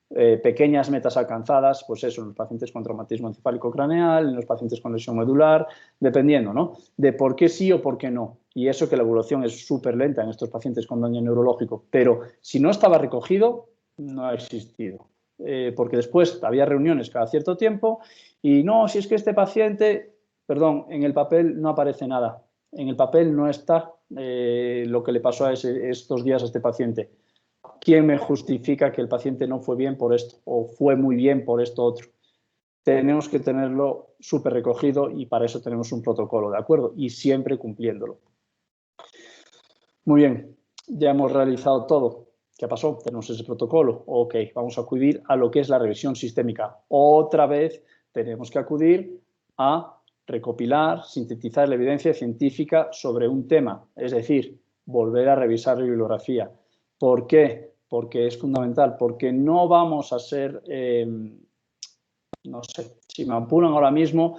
pequeñas metas alcanzadas, pues eso, en los pacientes con traumatismo encefálico craneal, en los pacientes con lesión medular, dependiendo, ¿no? De por qué sí o por qué no. Y eso que la evolución es súper lenta en estos pacientes con daño neurológico, pero si no estaba recogido, no ha existido. Porque después había reuniones cada cierto tiempo y no, si es que este paciente, perdón, en el papel no aparece nada. En el papel no está lo que le pasó a estos días a este paciente. ¿Quién me justifica que el paciente no fue bien por esto o fue muy bien por esto otro? Tenemos que tenerlo súper recogido y para eso tenemos un protocolo, ¿de acuerdo? Y siempre cumpliéndolo. Muy bien, ya hemos realizado todo. ¿Qué pasó? Tenemos ese protocolo. Ok, vamos a acudir a lo que es la revisión sistémica. Otra vez tenemos que acudir a recopilar, sintetizar la evidencia científica sobre un tema, es decir, volver a revisar la bibliografía. ¿Por qué? Porque es fundamental, porque no vamos a ser, no sé, si me apuran ahora mismo,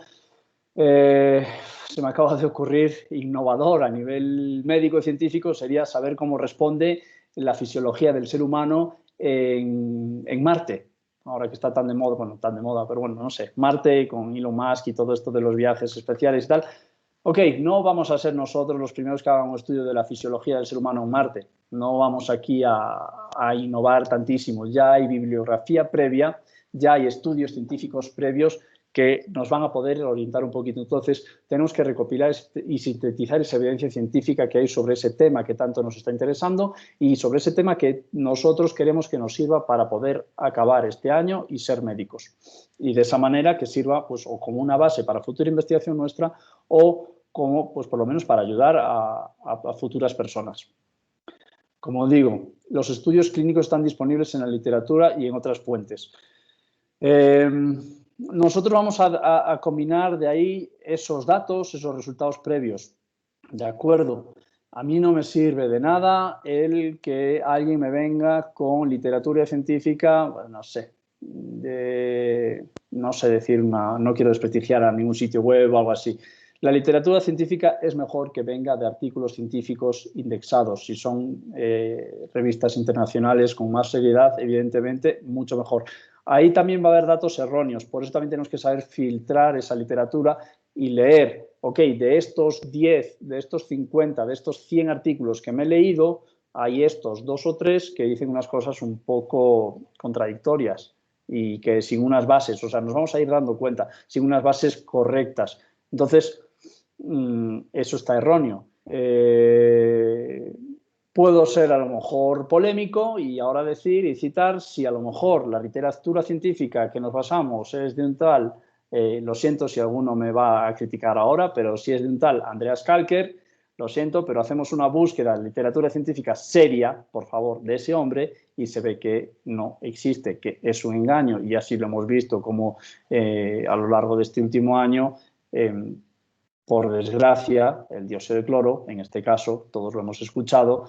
se me acaba de ocurrir, innovador a nivel médico y científico sería saber cómo responde la fisiología del ser humano en Marte. Ahora que está tan de moda, bueno, tan de moda, pero bueno, no sé, Marte con Elon Musk y todo esto de los viajes especiales y tal. Ok, no vamos a ser nosotros los primeros que hagan un estudio de la fisiología del ser humano en Marte. No vamos aquí a innovar tantísimo. Ya hay bibliografía previa, ya hay estudios científicos previos que nos van a poder orientar un poquito. Entonces, tenemos que recopilar y sintetizar esa evidencia científica que hay sobre ese tema que tanto nos está interesando y sobre ese tema que nosotros queremos que nos sirva para poder acabar este año y ser médicos. Y de esa manera que sirva pues, o como una base para futura investigación nuestra o como, pues, por lo menos para ayudar a futuras personas. Como digo, los estudios clínicos están disponibles en la literatura y en otras fuentes. Nosotros vamos a combinar de ahí esos datos, esos resultados previos. De acuerdo, a mí no me sirve de nada el que alguien me venga con literatura científica, bueno, no sé, no sé decir no quiero desprestigiar a ningún sitio web o algo así. La literatura científica es mejor que venga de artículos científicos indexados. Si son revistas internacionales con más seriedad, evidentemente, mucho mejor. Ahí también va a haber datos erróneos, por eso también tenemos que saber filtrar esa literatura y leer, ok, de estos 10, de estos 50, de estos 100 artículos que me he leído, hay estos 2 o 3 que dicen unas cosas un poco contradictorias y que sin unas bases, o sea, nos vamos a ir dando cuenta, sin unas bases correctas. Entonces, eso está erróneo. Puedo ser a lo mejor polémico y ahora decir y citar si a lo mejor la literatura científica que nos basamos es de un tal, lo siento si alguno me va a criticar ahora, pero si es de un tal Andreas Kalker, lo siento, pero hacemos una búsqueda de literatura científica seria, por favor, de ese hombre y se ve que no existe, que es un engaño y así lo hemos visto como a lo largo de este último año. Por desgracia, el dióxido de cloro, en este caso, todos lo hemos escuchado,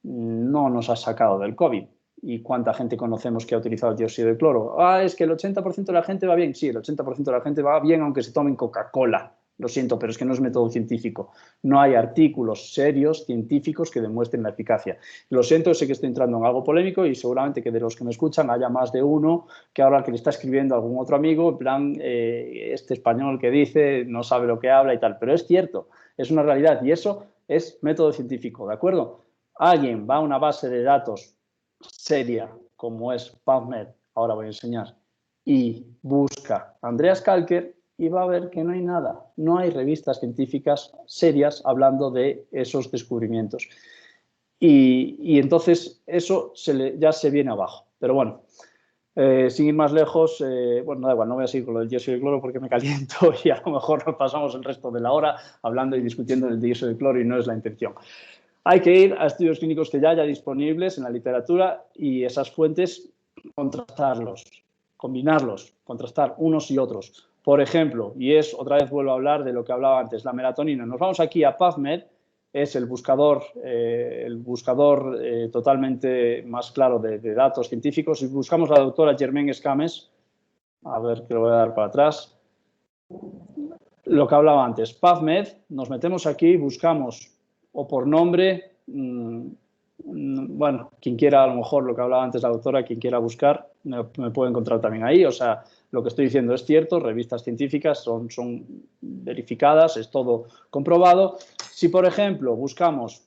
no nos ha sacado del COVID. ¿Y cuánta gente conocemos que ha utilizado el dióxido de cloro? Ah, es que el 80% de la gente va bien. Sí, el 80% de la gente va bien aunque se tomen Coca-Cola. Lo siento, pero es que no es método científico. No hay artículos serios científicos que demuestren la eficacia. Lo siento, sé que estoy entrando en algo polémico y seguramente que de los que me escuchan haya más de uno que ahora que le está escribiendo a algún otro amigo, en plan, este español que dice no sabe lo que habla y tal. Pero es cierto, es una realidad y eso es método científico, ¿de acuerdo? Alguien va a una base de datos seria como es PubMed, ahora voy a enseñar, y busca Andreas Kalker y va a ver que no hay nada, no hay revistas científicas serias hablando de esos descubrimientos. Y entonces eso ya se viene abajo. Pero bueno, sin ir más lejos, bueno, da igual, no voy a seguir con lo del dióxido de cloro porque me caliento y a lo mejor nos pasamos el resto de la hora hablando y discutiendo del dióxido de cloro y no es la intención. Hay que ir a estudios clínicos que ya haya disponibles en la literatura y esas fuentes contrastarlos, combinarlos, contrastar unos y otros. Por ejemplo, y es otra vez vuelvo a hablar de lo que hablaba antes, la melatonina. Nos vamos aquí a PubMed, es el buscador totalmente más claro de datos científicos y buscamos a la doctora Germaine Escames, a ver que lo voy a dar para atrás, lo que hablaba antes, PubMed, nos metemos aquí, buscamos o por nombre, no bueno, quien quiera, a lo mejor lo que hablaba antes la doctora, quien quiera buscar, me puede encontrar también ahí. O sea, lo que estoy diciendo es cierto, revistas científicas son verificadas, es todo comprobado. Si, por ejemplo, buscamos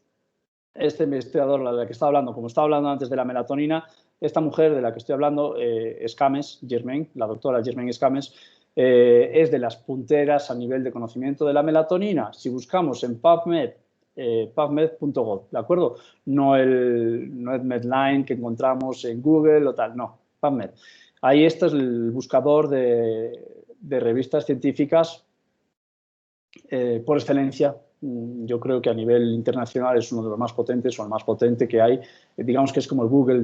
este investigador de la que estaba hablando, como estaba hablando antes de la melatonina, esta mujer de la que estoy hablando, Escames, Germaine, la doctora Germaine Escames, es de las punteras a nivel de conocimiento de la melatonina. Si buscamos en PubMed, pubmed.gov, ¿de acuerdo? No el Medline que encontramos en Google o tal, no, PubMed. Ahí este es el buscador de revistas científicas por excelencia. Yo creo que a nivel internacional es uno de los más potentes o el más potente que hay. Digamos que es como el Google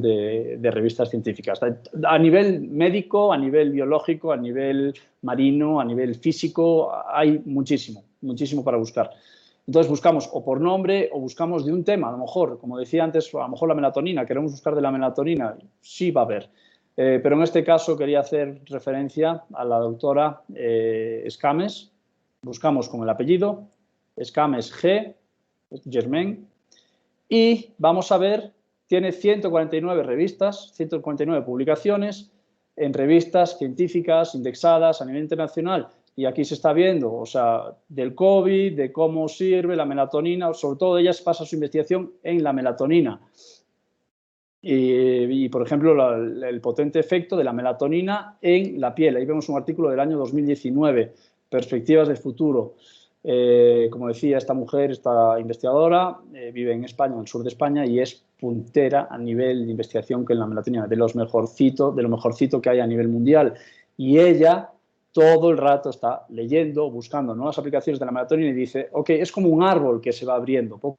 de revistas científicas. A nivel médico, a nivel biológico, a nivel marino, a nivel físico, hay muchísimo, muchísimo para buscar. Entonces buscamos o por nombre o buscamos de un tema. A lo mejor, como decía antes, a lo mejor la melatonina, queremos buscar de la melatonina, sí va a haber. Pero en este caso quería hacer referencia a la doctora Escames. Buscamos con el apellido, Escames G, Germaine, y vamos a ver, tiene 149 revistas, 149 publicaciones en revistas científicas indexadas a nivel internacional. Y aquí se está viendo, o sea, del COVID, de cómo sirve la melatonina, sobre todo ella se basa su investigación en la melatonina. Y por ejemplo, el potente efecto de la melatonina en la piel. Ahí vemos un artículo del año 2019, Perspectivas de futuro. Como decía, esta mujer, esta investigadora, vive en España, en el sur de España, y es puntera a nivel de investigación con la melatonina, de lo mejorcito que hay a nivel mundial. Y ella todo el rato está leyendo, buscando nuevas aplicaciones de la melatonina y dice, ok, es como un árbol que se va abriendo. Poco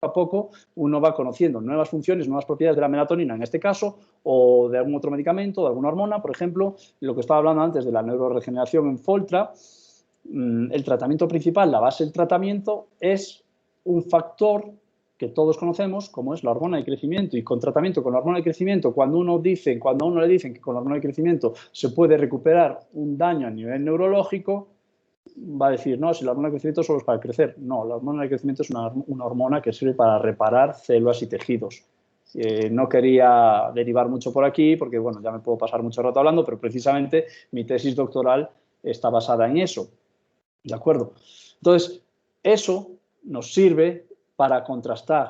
a poco uno va conociendo nuevas funciones, nuevas propiedades de la melatonina en este caso, o de algún otro medicamento, de alguna hormona, por ejemplo, lo que estaba hablando antes de la neuroregeneración en Foltra. El tratamiento principal, la base del tratamiento, es un factor que todos conocemos, como es la hormona de crecimiento, y con tratamiento con la hormona de crecimiento, cuando a uno le dicen que con la hormona de crecimiento se puede recuperar un daño a nivel neurológico, va a decir, no, si la hormona de crecimiento solo es para crecer. No, la hormona de crecimiento es una hormona que sirve para reparar células y tejidos. No quería derivar mucho por aquí porque, bueno, ya me puedo pasar mucho rato hablando, pero precisamente mi tesis doctoral está basada en eso. ¿De acuerdo? Entonces, eso nos sirve para contrastar.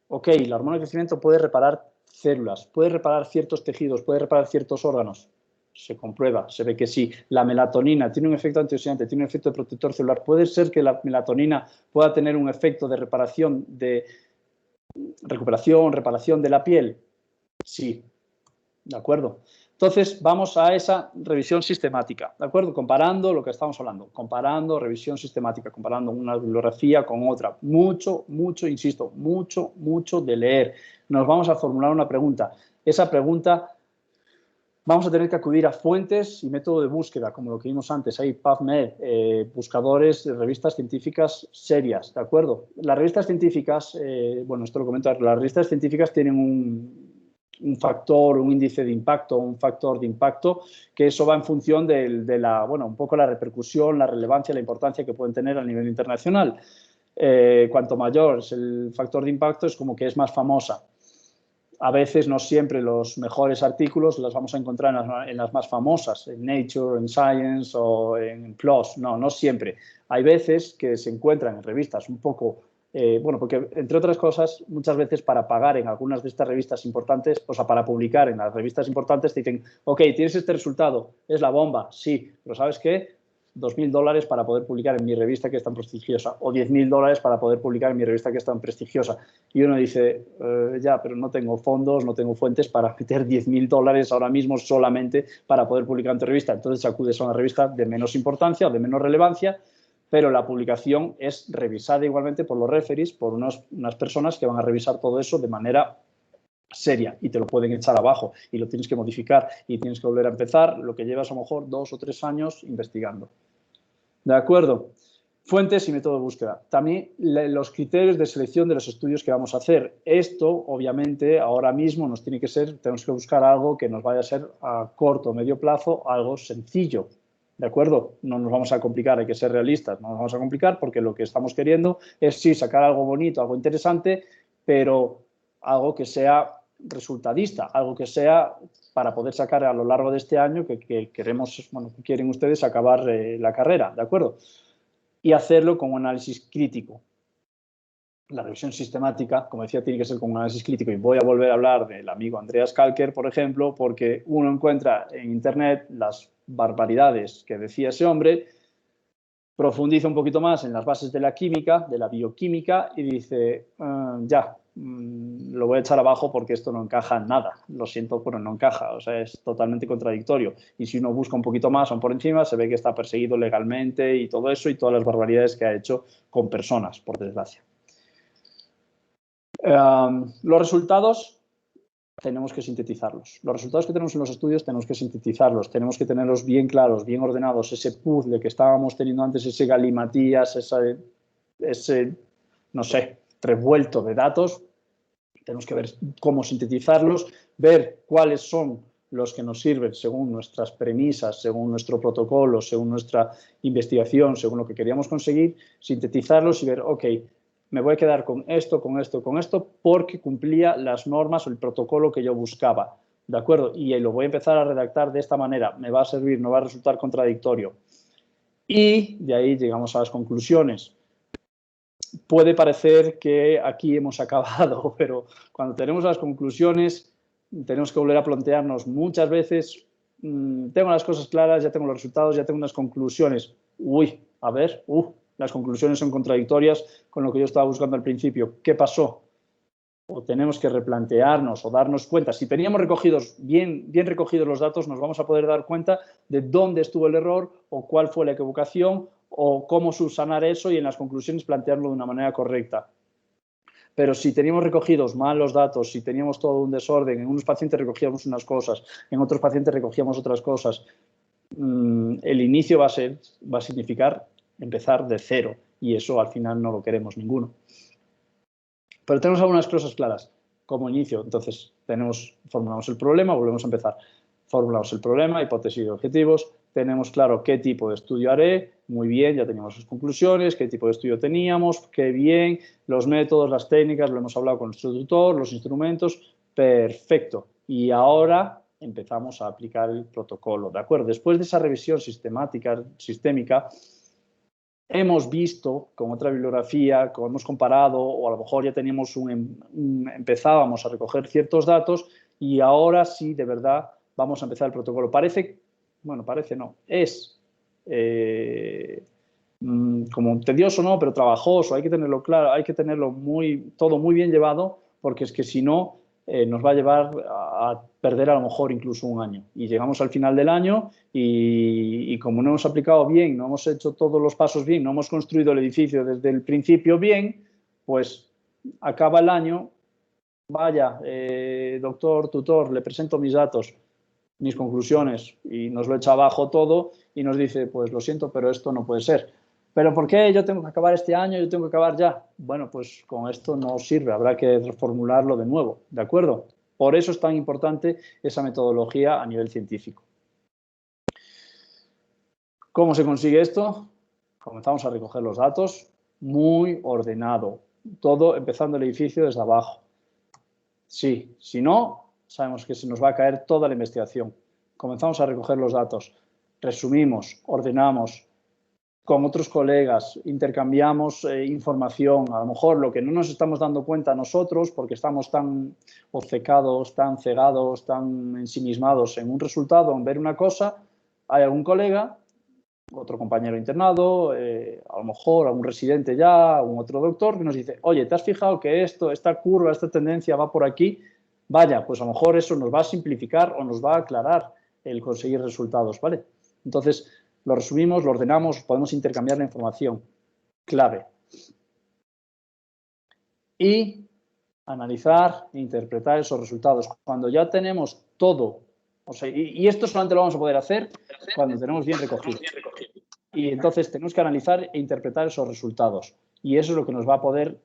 Ok, la hormona de crecimiento puede reparar células, puede reparar ciertos tejidos, puede reparar ciertos órganos. Se comprueba, se ve que sí. La melatonina tiene un efecto antioxidante, tiene un efecto de protector celular. ¿Puede ser que la melatonina pueda tener un efecto de reparación, de recuperación, reparación de la piel? Sí, ¿de acuerdo? Entonces, vamos a esa revisión sistemática, ¿de acuerdo? Comparando lo que estamos hablando, comparando revisión sistemática, comparando una bibliografía con otra. Mucho, insisto, mucho de leer. Nos vamos a formular una pregunta. Esa pregunta vamos a tener que acudir a fuentes y método de búsqueda, como lo que vimos antes, hay PubMed, buscadores de revistas científicas serias, ¿de acuerdo? Las revistas científicas, bueno, esto lo comento, las revistas científicas tienen un factor, un índice de impacto, un factor de impacto, que eso va en función de la, bueno, un poco la repercusión, la relevancia, la importancia que pueden tener a nivel internacional. Cuanto mayor es el factor de impacto, es como que es más famosa. A veces no siempre los mejores artículos los vamos a encontrar en las más famosas, en Nature, en Science o en PLOS. No siempre. Hay veces que se encuentran en revistas un poco, bueno, porque entre otras cosas, muchas veces para pagar en algunas de estas revistas importantes, o sea, para publicar en las revistas importantes, te dicen, ok, tienes este resultado, es la bomba, sí, pero ¿sabes qué? $2.000 para poder publicar en mi revista que es tan prestigiosa, o $10.000 para poder publicar en mi revista que es tan prestigiosa. Y uno dice, ya, pero no tengo fondos, no tengo fuentes para meter $10.000 ahora mismo solamente para poder publicar en tu revista. Entonces acudes a una revista de menos importancia o de menos relevancia, pero la publicación es revisada igualmente por los referees, por unas personas que van a revisar todo eso de manera seria y te lo pueden echar abajo y lo tienes que modificar y tienes que volver a empezar lo que llevas a lo mejor 2 o 3 años investigando. ¿De acuerdo? Fuentes y método de búsqueda. También los criterios de selección de los estudios que vamos a hacer. Esto, obviamente, ahora mismo tenemos que buscar algo que nos vaya a ser a corto o medio plazo, algo sencillo. ¿De acuerdo? No nos vamos a complicar, hay que ser realistas, no nos vamos a complicar porque lo que estamos queriendo es sí sacar algo bonito, algo interesante, pero algo que sea resultadista, algo que sea para poder sacar a lo largo de este año que queremos, bueno, que quieren ustedes acabar la carrera, ¿de acuerdo? Y hacerlo con un análisis crítico. La revisión sistemática, como decía, tiene que ser con un análisis crítico, y voy a volver a hablar del amigo Andreas Kalker, por ejemplo, porque uno encuentra en Internet las barbaridades que decía ese hombre, profundiza un poquito más en las bases de la química, de la bioquímica, y dice, lo voy a echar abajo porque esto no encaja en nada. Lo siento, pero no encaja. O sea, es totalmente contradictorio. Y si uno busca un poquito más o por encima, se ve que está perseguido legalmente y todo eso, y todas las barbaridades que ha hecho con personas, por desgracia. Los resultados tenemos que sintetizarlos. Los resultados que tenemos en los estudios tenemos que sintetizarlos, tenemos que tenerlos bien claros, bien ordenados, ese puzzle que estábamos teniendo antes, ese galimatías, ese, no sé, revuelto de datos. Tenemos que ver cómo sintetizarlos, ver cuáles son los que nos sirven según nuestras premisas, según nuestro protocolo, según nuestra investigación, según lo que queríamos conseguir, sintetizarlos y ver, ok, me voy a quedar con esto, con esto, con esto, porque cumplía las normas o el protocolo que yo buscaba, ¿de acuerdo? Y lo voy a empezar a redactar de esta manera, me va a servir, no va a resultar contradictorio. Y de ahí llegamos a las conclusiones. Puede parecer que aquí hemos acabado, pero cuando tenemos las conclusiones tenemos que volver a plantearnos muchas veces, tengo las cosas claras, ya tengo los resultados, ya tengo unas conclusiones. Uy, a ver, las conclusiones son contradictorias con lo que yo estaba buscando al principio. ¿Qué pasó? O tenemos que replantearnos o darnos cuenta. Si teníamos recogidos bien recogidos los datos, nos vamos a poder dar cuenta de dónde estuvo el error o cuál fue la equivocación o cómo subsanar eso y en las conclusiones plantearlo de una manera correcta. Pero si teníamos recogidos mal los datos, si teníamos todo un desorden, en unos pacientes recogíamos unas cosas, en otros pacientes recogíamos otras cosas, el inicio va a significar empezar de cero y eso al final no lo queremos ninguno. Pero tenemos algunas cosas claras como inicio. Entonces, formulamos el problema, volvemos a empezar. Formulamos el problema, hipótesis y objetivos. Tenemos claro qué tipo de estudio haré. Muy bien, ya teníamos sus conclusiones, qué tipo de estudio teníamos, qué bien, los métodos, las técnicas, lo hemos hablado con nuestro tutor, los instrumentos. Perfecto. Y ahora empezamos a aplicar el protocolo, ¿de acuerdo? Después de esa revisión sistémica, hemos visto con otra bibliografía, como hemos comparado, o a lo mejor ya teníamos empezábamos a recoger ciertos datos y ahora sí, de verdad, vamos a empezar el protocolo. Parece no, es como tedioso, no, pero trabajoso, hay que tenerlo claro, hay que tenerlo todo muy bien llevado, porque es que si no, nos va a llevar a perder a lo mejor incluso un año. Y llegamos al final del año y como no hemos aplicado bien, no hemos hecho todos los pasos bien, no hemos construido el edificio desde el principio bien, pues acaba el año, vaya, doctor, tutor, le presento mis datos, mis conclusiones y nos lo echa abajo todo y nos dice, pues lo siento, pero esto no puede ser. ¿Pero por qué yo tengo que acabar este año? ¿Yo tengo que acabar ya? Bueno, pues con esto no sirve, habrá que reformularlo de nuevo, ¿de acuerdo? Por eso es tan importante esa metodología a nivel científico. ¿Cómo se consigue esto? Comenzamos a recoger los datos, muy ordenado, todo empezando el edificio desde abajo. Sí, si no, sabemos que se nos va a caer toda la investigación. Comenzamos a recoger los datos, resumimos, ordenamos, con otros colegas, intercambiamos información, a lo mejor lo que no nos estamos dando cuenta nosotros porque estamos tan obcecados, tan cegados, tan ensimismados en un resultado, en ver una cosa, hay algún colega, otro compañero internado, a lo mejor algún residente ya, algún otro doctor que nos dice, oye, ¿te has fijado que esta curva, esta tendencia va por aquí? Vaya, pues a lo mejor eso nos va a simplificar o nos va a aclarar el conseguir resultados, ¿vale? Entonces, lo resumimos, lo ordenamos, podemos intercambiar la información. Clave. Y analizar e interpretar esos resultados. Cuando ya tenemos todo, o sea, y esto solamente lo vamos a poder hacer cuando tenemos bien recogido. Y entonces tenemos que analizar e interpretar esos resultados. Y eso es lo que nos va a poder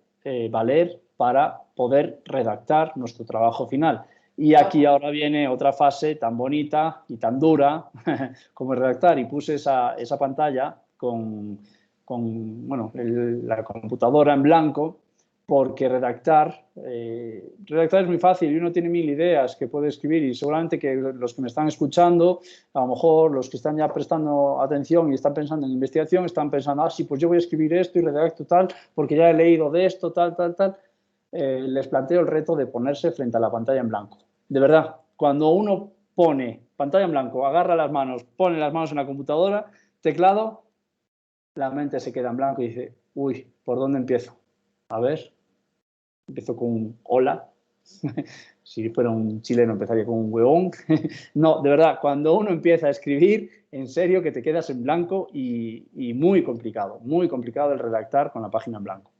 valer para poder redactar nuestro trabajo final. Y aquí ahora viene otra fase tan bonita y tan dura como redactar. Y puse esa pantalla con bueno, la computadora en blanco porque redactar es muy fácil y uno tiene 1000 ideas que puede escribir y seguramente que los que me están escuchando, a lo mejor los que están ya prestando atención y están pensando en investigación, están pensando, sí, pues yo voy a escribir esto y redacto tal, porque ya he leído de esto, tal. Les planteo el reto de ponerse frente a la pantalla en blanco. De verdad, cuando uno pone pantalla en blanco, agarra las manos, pone las manos en la computadora, teclado, la mente se queda en blanco y dice, uy, ¿por dónde empiezo? A ver, empiezo con un hola. Si fuera un chileno empezaría con un huevón. No, de verdad, cuando uno empieza a escribir, en serio que te quedas en blanco y muy complicado el redactar con la página en blanco.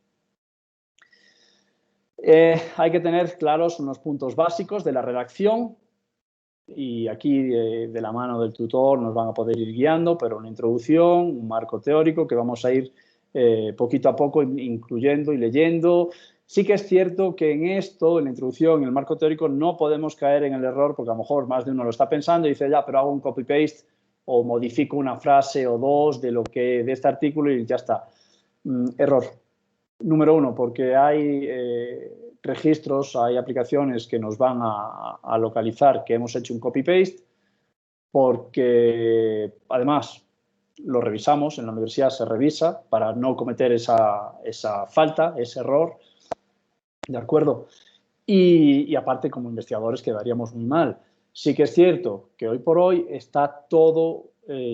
Hay que tener claros unos puntos básicos de la redacción y aquí de la mano del tutor nos van a poder ir guiando, pero una introducción, un marco teórico que vamos a ir poquito a poco incluyendo y leyendo. Sí que es cierto que en esto, en la introducción, en el marco teórico, no podemos caer en el error porque a lo mejor más de uno lo está pensando y dice, ya, pero hago un copy-paste o modifico una frase o dos de este artículo y ya está. Error. Número uno, porque hay registros, hay aplicaciones que nos van a localizar que hemos hecho un copy-paste, porque además lo revisamos, en la universidad se revisa para no cometer esa falta, ese error, ¿de acuerdo? Y aparte, como investigadores quedaríamos muy mal. Sí que es cierto que hoy por hoy está todo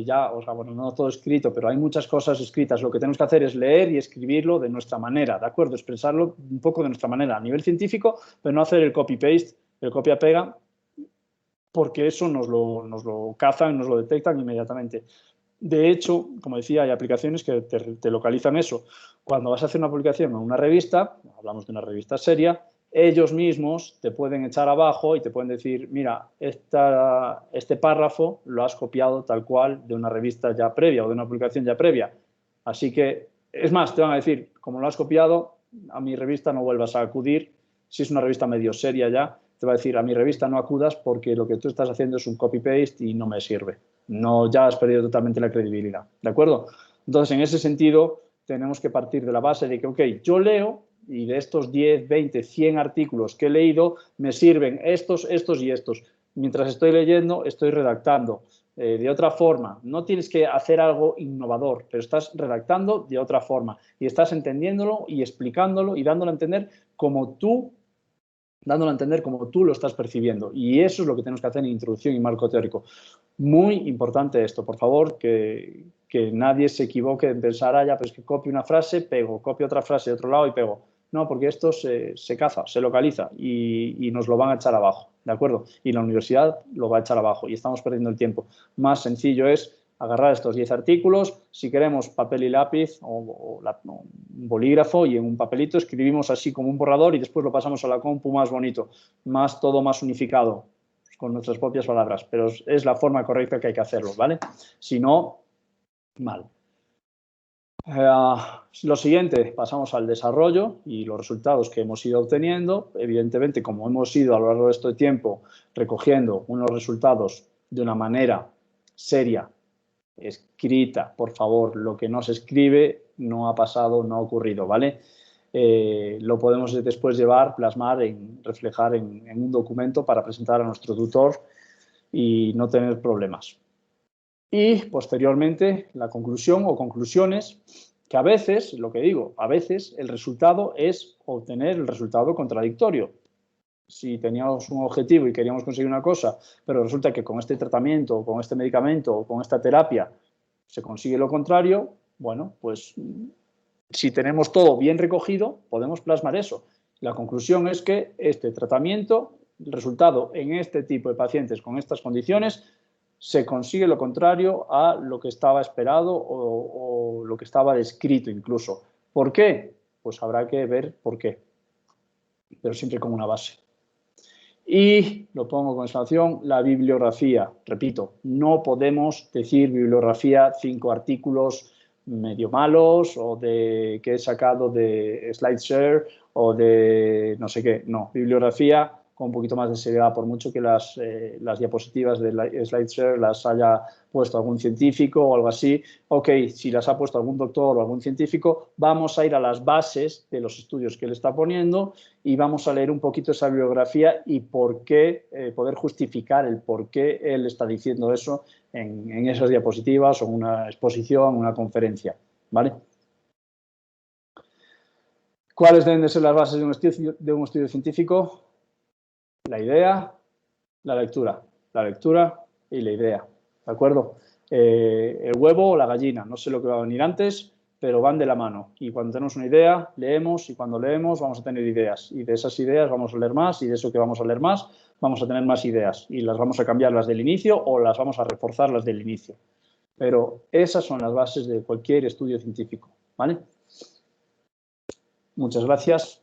ya, o sea, bueno, no todo escrito, pero hay muchas cosas escritas. Lo que tenemos que hacer es leer y escribirlo de nuestra manera, ¿de acuerdo? Expresarlo un poco de nuestra manera a nivel científico, pero no hacer el copy-paste, el copia-pega, porque eso nos lo cazan, nos lo detectan inmediatamente. De hecho, como decía, hay aplicaciones que te localizan eso. Cuando vas a hacer una publicación en una revista, hablamos de una revista seria, ellos mismos te pueden echar abajo y te pueden decir, mira, este párrafo lo has copiado tal cual de una revista ya previa o de una publicación ya previa. Así que, es más, te van a decir, como lo has copiado, a mi revista no vuelvas a acudir. Si es una revista medio seria ya, te va a decir, a mi revista no acudas porque lo que tú estás haciendo es un copy-paste y no me sirve. No, ya has perdido totalmente la credibilidad, ¿de acuerdo? Entonces, en ese sentido, tenemos que partir de la base de que, ok, yo leo y de estos 10, 20, 100 artículos que he leído, me sirven estos y estos. Mientras estoy leyendo, estoy redactando. De otra forma, no tienes que hacer algo innovador, pero estás redactando de otra forma y estás entendiéndolo y explicándolo y dándolo a entender como tú lo estás percibiendo. Y eso es lo que tenemos que hacer en introducción y marco teórico. Muy importante esto, por favor, que nadie se equivoque en pensar, ya, pues que copio una frase, pego, copio otra frase de otro lado y pego. No, porque esto se caza, se localiza y nos lo van a echar abajo, ¿de acuerdo? Y la universidad lo va a echar abajo y estamos perdiendo el tiempo. Más sencillo es agarrar estos 10 artículos, si queremos papel y lápiz o un bolígrafo y en un papelito escribimos así como un borrador y después lo pasamos a la compu más bonito, todo más unificado, con nuestras propias palabras, pero es la forma correcta que hay que hacerlo, ¿vale? Si no, mal. Lo siguiente, pasamos al desarrollo y los resultados que hemos ido obteniendo. Evidentemente, como hemos ido a lo largo de este tiempo recogiendo unos resultados de una manera seria, escrita, por favor, lo que no se escribe no ha pasado, no ha ocurrido, ¿vale? Lo podemos después plasmar, reflejar en un documento para presentar a nuestro tutor y no tener problemas. Y posteriormente la conclusión o conclusiones, que a veces, lo que digo, a veces el resultado es obtener el resultado contradictorio. Si teníamos un objetivo y queríamos conseguir una cosa, pero resulta que con este tratamiento, con este medicamento o con esta terapia se consigue lo contrario, bueno, pues si tenemos todo bien recogido, podemos plasmar eso. La conclusión es que este tratamiento, el resultado en este tipo de pacientes con estas condiciones, se consigue lo contrario a lo que estaba esperado o lo que estaba descrito incluso. ¿Por qué? Pues habrá que ver por qué, pero siempre con una base. Y lo pongo con exclamación, la bibliografía. Repito, no podemos decir bibliografía 5 artículos medio malos o que he sacado de SlideShare o de no sé qué. No, bibliografía con un poquito más de seriedad, por mucho que las diapositivas de SlideShare las haya puesto algún científico o algo así. Ok, si las ha puesto algún doctor o algún científico, vamos a ir a las bases de los estudios que él está poniendo y vamos a leer un poquito esa bibliografía y por qué, poder justificar el por qué él está diciendo eso en esas diapositivas o en una exposición, en una conferencia, ¿vale? ¿Cuáles deben de ser las bases de un estudio científico? La idea, la lectura y la idea, ¿de acuerdo? El huevo o la gallina, no sé lo que va a venir antes, pero van de la mano. Y cuando tenemos una idea, leemos, y cuando leemos vamos a tener ideas. Y de esas ideas vamos a leer más, y de eso que vamos a leer más, vamos a tener más ideas. Y las vamos a cambiar las del inicio o las vamos a reforzar las del inicio. Pero esas son las bases de cualquier estudio científico, ¿vale? Muchas gracias.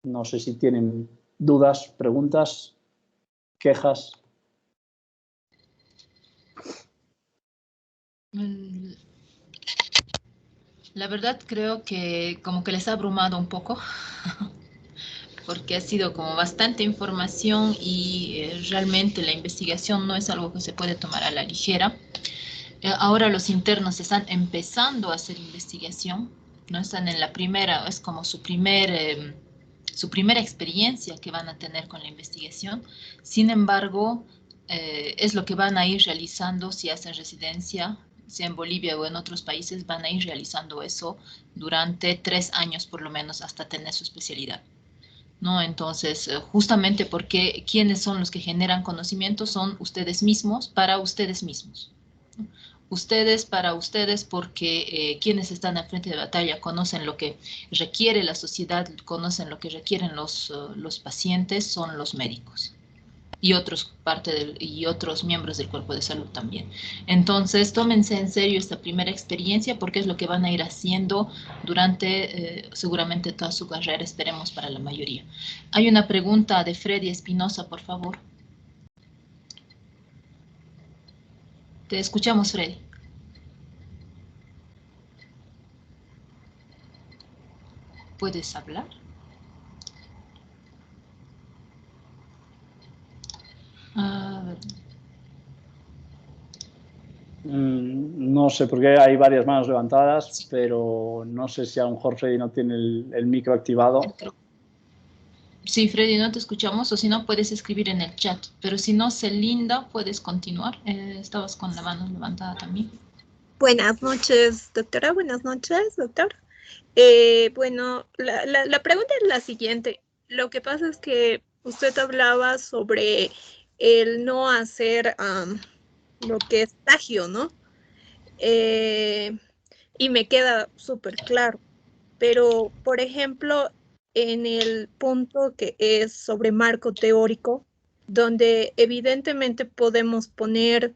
No sé si tienen dudas, preguntas, quejas. La verdad creo que como que les ha abrumado un poco, porque ha sido como bastante información y realmente la investigación no es algo que se puede tomar a la ligera. Ahora los internos están empezando a hacer investigación, no están en la primera, es como su primera experiencia que van a tener con la investigación. Sin embargo, es lo que van a ir realizando si hacen residencia, sea en Bolivia o en otros países, van a ir realizando eso durante 3 años por lo menos hasta tener su especialidad, ¿no? Entonces, justamente porque quienes son los que generan conocimiento son ustedes mismos para ustedes mismos, ¿no? Ustedes para ustedes porque quienes están al frente de batalla conocen lo que requiere la sociedad, conocen lo que requieren los pacientes, son los médicos y otros miembros del cuerpo de salud también. Entonces, tómense en serio esta primera experiencia porque es lo que van a ir haciendo durante seguramente toda su carrera, esperemos para la mayoría. Hay una pregunta de Freddy Espinosa, por favor. Te escuchamos, Freddy. ¿Puedes hablar? No sé, porque hay varias manos levantadas, sí, pero no sé si a lo mejor Freddy no tiene el micro activado. Sí, Freddy, no te escuchamos, o si no, puedes escribir en el chat. Pero si no, Celinda, puedes continuar. Estabas con la mano levantada también. Buenas noches, doctora. Buenas noches, doctor. Bueno, la pregunta es la siguiente. Lo que pasa es que usted hablaba sobre el no hacer lo que es plagio, ¿no? Y me queda súper claro. Pero, por ejemplo, en el punto que es sobre marco teórico, donde evidentemente podemos poner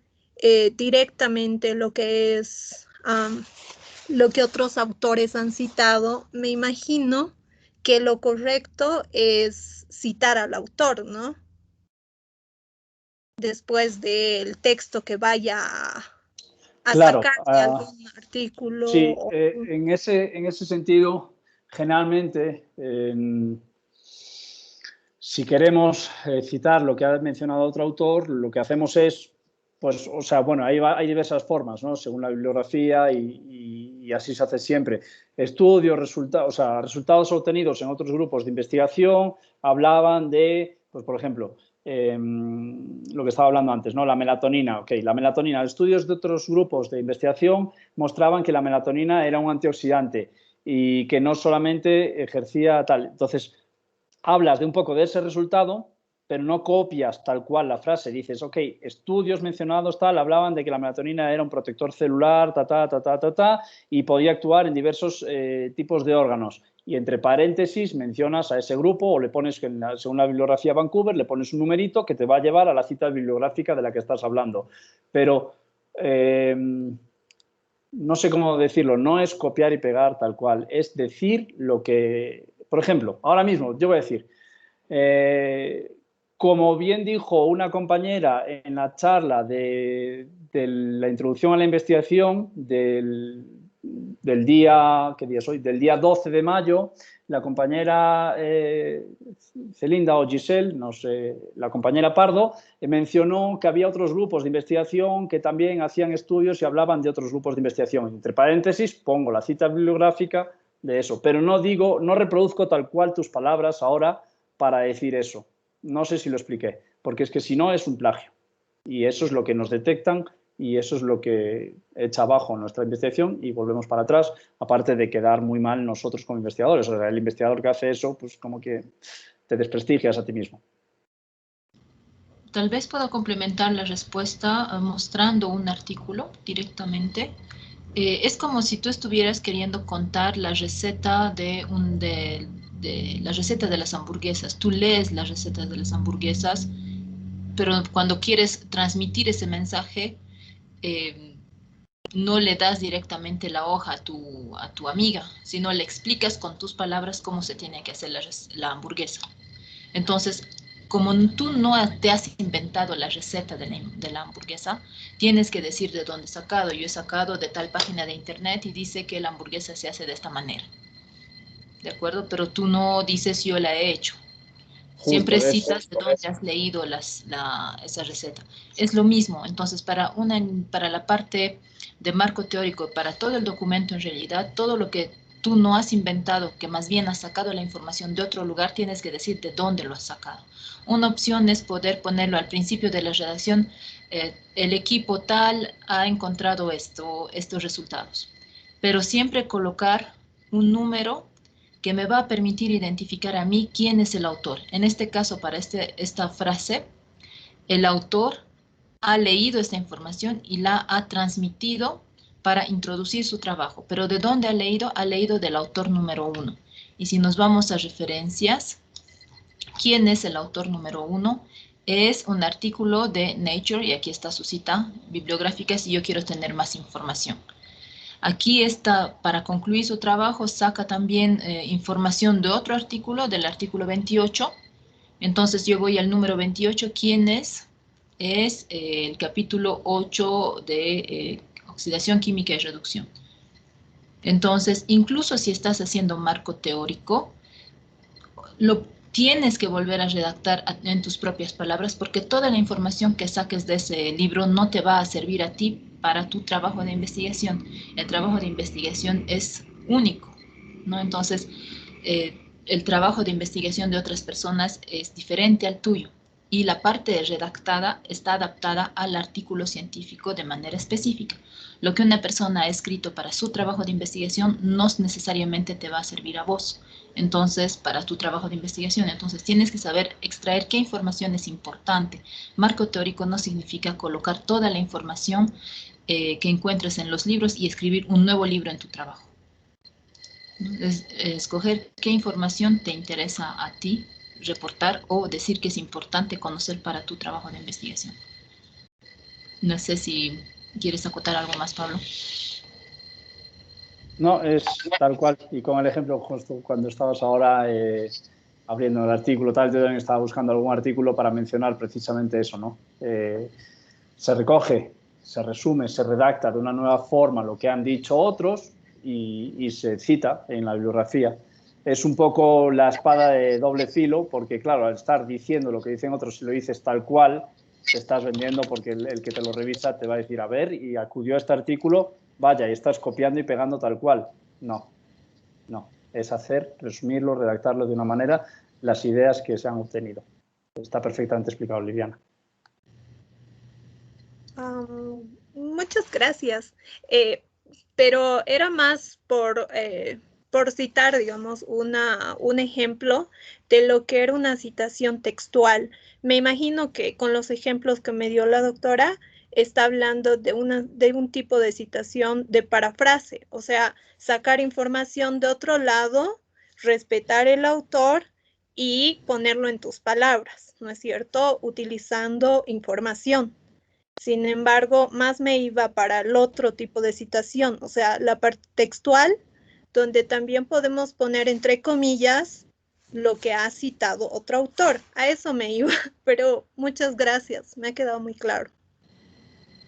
directamente lo que es lo que otros autores han citado, me imagino que lo correcto es citar al autor, ¿no? Después del texto que vaya a claro, sacar de algún artículo. Sí, en ese sentido, generalmente, si queremos citar lo que ha mencionado otro autor, lo que hacemos es, pues, o sea, bueno, hay diversas formas, ¿no? Según la bibliografía y así se hace siempre. Estudios, resultados, o sea, resultados obtenidos en otros grupos de investigación hablaban de, pues, por ejemplo, lo que estaba hablando antes, ¿no? La melatonina, ok, la melatonina. Estudios de otros grupos de investigación mostraban que la melatonina era un antioxidante y que no solamente ejercía tal. Entonces, hablas de un poco de ese resultado, pero no copias tal cual la frase. Dices, ok, estudios mencionados tal hablaban de que la melatonina era un protector celular, y podía actuar en diversos tipos de órganos. Y entre paréntesis mencionas a ese grupo o le pones, según la bibliografía Vancouver, le pones un numerito que te va a llevar a la cita bibliográfica de la que estás hablando. Pero no sé cómo decirlo, no es copiar y pegar tal cual, es decir lo que... Por ejemplo, ahora mismo yo voy a decir, como bien dijo una compañera en la charla de la introducción a la investigación del día, ¿qué día es hoy? Del día 12 de mayo, la compañera Celinda o Giselle, no sé, la compañera Pardo, mencionó que había otros grupos de investigación que también hacían estudios y hablaban de otros grupos de investigación. Entre paréntesis pongo la cita bibliográfica de eso, pero no digo, no reproduzco tal cual tus palabras ahora para decir eso. No sé si lo expliqué, porque es que si no es un plagio. Y eso es lo que nos detectan y eso es lo que echa abajo nuestra investigación y volvemos para atrás, aparte de quedar muy mal nosotros como investigadores. O sea, el investigador que hace eso, pues como que te desprestigias a ti mismo. Tal vez puedo complementar la respuesta mostrando un artículo directamente. Es como si tú estuvieras queriendo contar la receta de la receta de las hamburguesas. Tú lees la receta de las hamburguesas, pero cuando quieres transmitir ese mensaje, no le das directamente la hoja a tu amiga, sino le explicas con tus palabras cómo se tiene que hacer la hamburguesa. Entonces, como tú no te has inventado la receta de la hamburguesa, tienes que decir de dónde he sacado. Yo he sacado de tal página de internet y dice que la hamburguesa se hace de esta manera. ¿De acuerdo? Pero tú no dices yo la he hecho. Siempre citas de dónde has leído esa receta. Es lo mismo. Entonces, para la parte de marco teórico, para todo el documento en realidad, todo lo que tú no has inventado, que más bien has sacado la información de otro lugar, tienes que decir de dónde lo has sacado. Una opción es poder ponerlo al principio de la redacción, el equipo tal ha encontrado estos resultados. Pero siempre colocar un número que me va a permitir identificar a mí quién es el autor. En este caso, para esta frase, el autor ha leído esta información y la ha transmitido para introducir su trabajo. Pero ¿de dónde ha leído? Ha leído del autor número 1. Y si nos vamos a referencias, ¿quién es el autor número 1? Es un artículo de Nature, y aquí está su cita bibliográfica si yo quiero tener más información. Aquí está, para concluir su trabajo, saca también información de otro artículo, del artículo 28. Entonces yo voy al número 28, ¿quién es? Es el capítulo 8 de oxidación química y reducción. Entonces, incluso si estás haciendo marco teórico, lo tienes que volver a redactar en tus propias palabras, porque toda la información que saques de ese libro no te va a servir a ti para tu trabajo de investigación. El trabajo de investigación es único, ¿no? Entonces, el trabajo de investigación de otras personas es diferente al tuyo y la parte redactada está adaptada al artículo científico de manera específica. Lo que una persona ha escrito para su trabajo de investigación no necesariamente te va a servir a vos. Entonces, para tu trabajo de investigación, entonces tienes que saber extraer qué información es importante. Marco teórico no significa colocar toda la información que encuentres en los libros y escribir un nuevo libro en tu trabajo. Escoger qué información te interesa a ti reportar o decir que es importante conocer para tu trabajo de investigación. No sé si quieres acotar algo más, Pablo. No, es tal cual. Y con el ejemplo, justo cuando estabas ahora abriendo el artículo, tal, yo también estaba buscando algún artículo para mencionar precisamente eso, ¿no? Se recoge, se resume, se redacta de una nueva forma lo que han dicho otros y se cita en la bibliografía. Es un poco la espada de doble filo, porque claro, al estar diciendo lo que dicen otros, si lo dices tal cual, te estás vendiendo porque el que te lo revisa te va a decir, a ver, y acudió a este artículo, vaya, y estás copiando y pegando tal cual. No, no, es hacer, resumirlo, redactarlo de una manera, las ideas que se han obtenido. Está perfectamente explicado, Liliana. Muchas gracias. Pero era más por citar, digamos, un ejemplo de lo que era una citación textual. Me imagino que con los ejemplos que me dio la doctora, está hablando de un tipo de citación de parafrase, o sea, sacar información de otro lado, respetar el autor y ponerlo en tus palabras, ¿no es cierto? Utilizando información. Sin embargo, más me iba para el otro tipo de citación, o sea, la parte textual, donde también podemos poner entre comillas lo que ha citado otro autor. A eso me iba, pero muchas gracias, me ha quedado muy claro.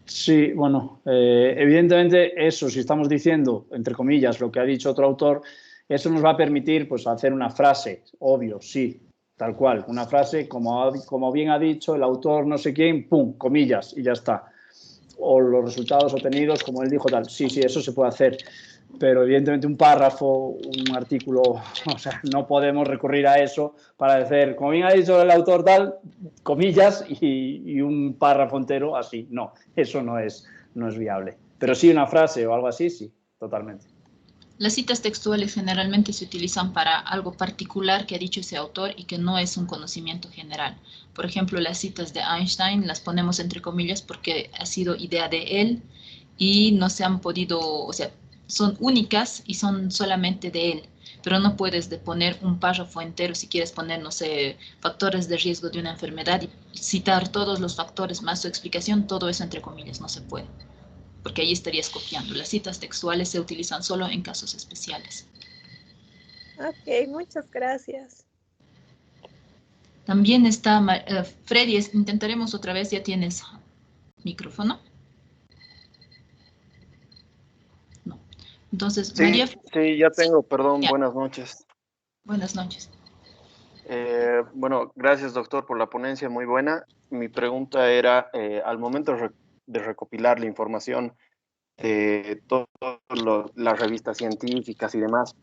Sí, bueno, evidentemente eso, si estamos diciendo, entre comillas, lo que ha dicho otro autor, eso nos va a permitir pues, hacer una frase, obvio, sí, tal cual, una frase como bien ha dicho el autor no sé quién, pum, comillas y ya está. O los resultados obtenidos, como él dijo, tal. Sí, eso se puede hacer, pero evidentemente un párrafo, un artículo, o sea, no podemos recurrir a eso para decir, como bien ha dicho el autor tal, comillas y un párrafo entero así. No, eso no es viable. Pero sí una frase o algo así, sí, totalmente. Las citas textuales generalmente se utilizan para algo particular que ha dicho ese autor y que no es un conocimiento general. Por ejemplo, las citas de Einstein las ponemos entre comillas porque ha sido idea de él y no se han podido, o sea, son únicas y son solamente de él. Pero no puedes poner un párrafo entero si quieres poner, no sé, factores de riesgo de una enfermedad y citar todos los factores más su explicación, todo eso entre comillas, no se puede, porque ahí estarías copiando. Las citas textuales se utilizan solo en casos especiales. Ok, muchas gracias. También está Freddy, intentaremos otra vez, ya tienes micrófono. No. Entonces, Sí, María. sí, ya tengo, perdón, Ya. buenas noches. Buenas noches. Bueno, gracias doctor por la ponencia, muy buena. Mi pregunta era, al momento de recopilar la información de todas las revistas científicas y demás,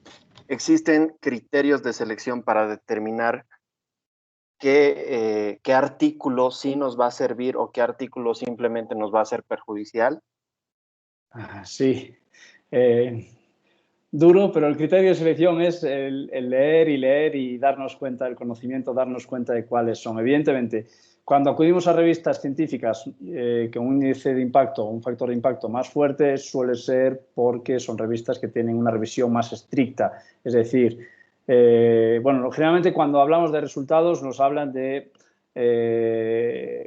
¿existen criterios de selección para determinar qué artículo sí nos va a servir o qué artículo simplemente nos va a ser perjudicial? Sí. Duro, pero el criterio de selección es el leer y leer y darnos cuenta del conocimiento, darnos cuenta de cuáles son. Evidentemente, cuando acudimos a revistas científicas con un índice de impacto, un factor de impacto más fuerte, suele ser porque son revistas que tienen una revisión más estricta. Es decir, bueno, generalmente cuando hablamos de resultados nos hablan de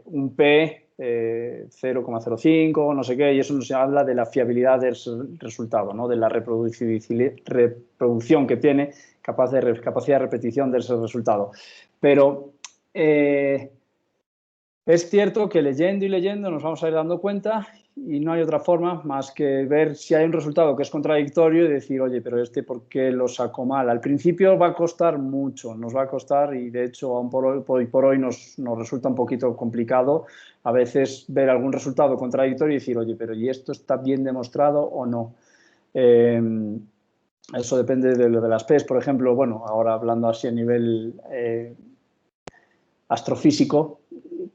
un P 0,05, no sé qué, y eso nos habla de la fiabilidad del resultado, ¿no? De la reproducción que tiene, capacidad de repetición de ese resultado. Pero es cierto que leyendo y leyendo nos vamos a ir dando cuenta y no hay otra forma más que ver si hay un resultado que es contradictorio y decir, oye, pero ¿por qué lo saco mal? Al principio va a costar mucho, nos va a costar y de hecho aún hoy por hoy nos resulta un poquito complicado a veces ver algún resultado contradictorio y decir, oye, pero ¿y esto está bien demostrado o no? Eso depende de lo de las P's, por ejemplo, bueno, ahora hablando así a nivel astrofísico,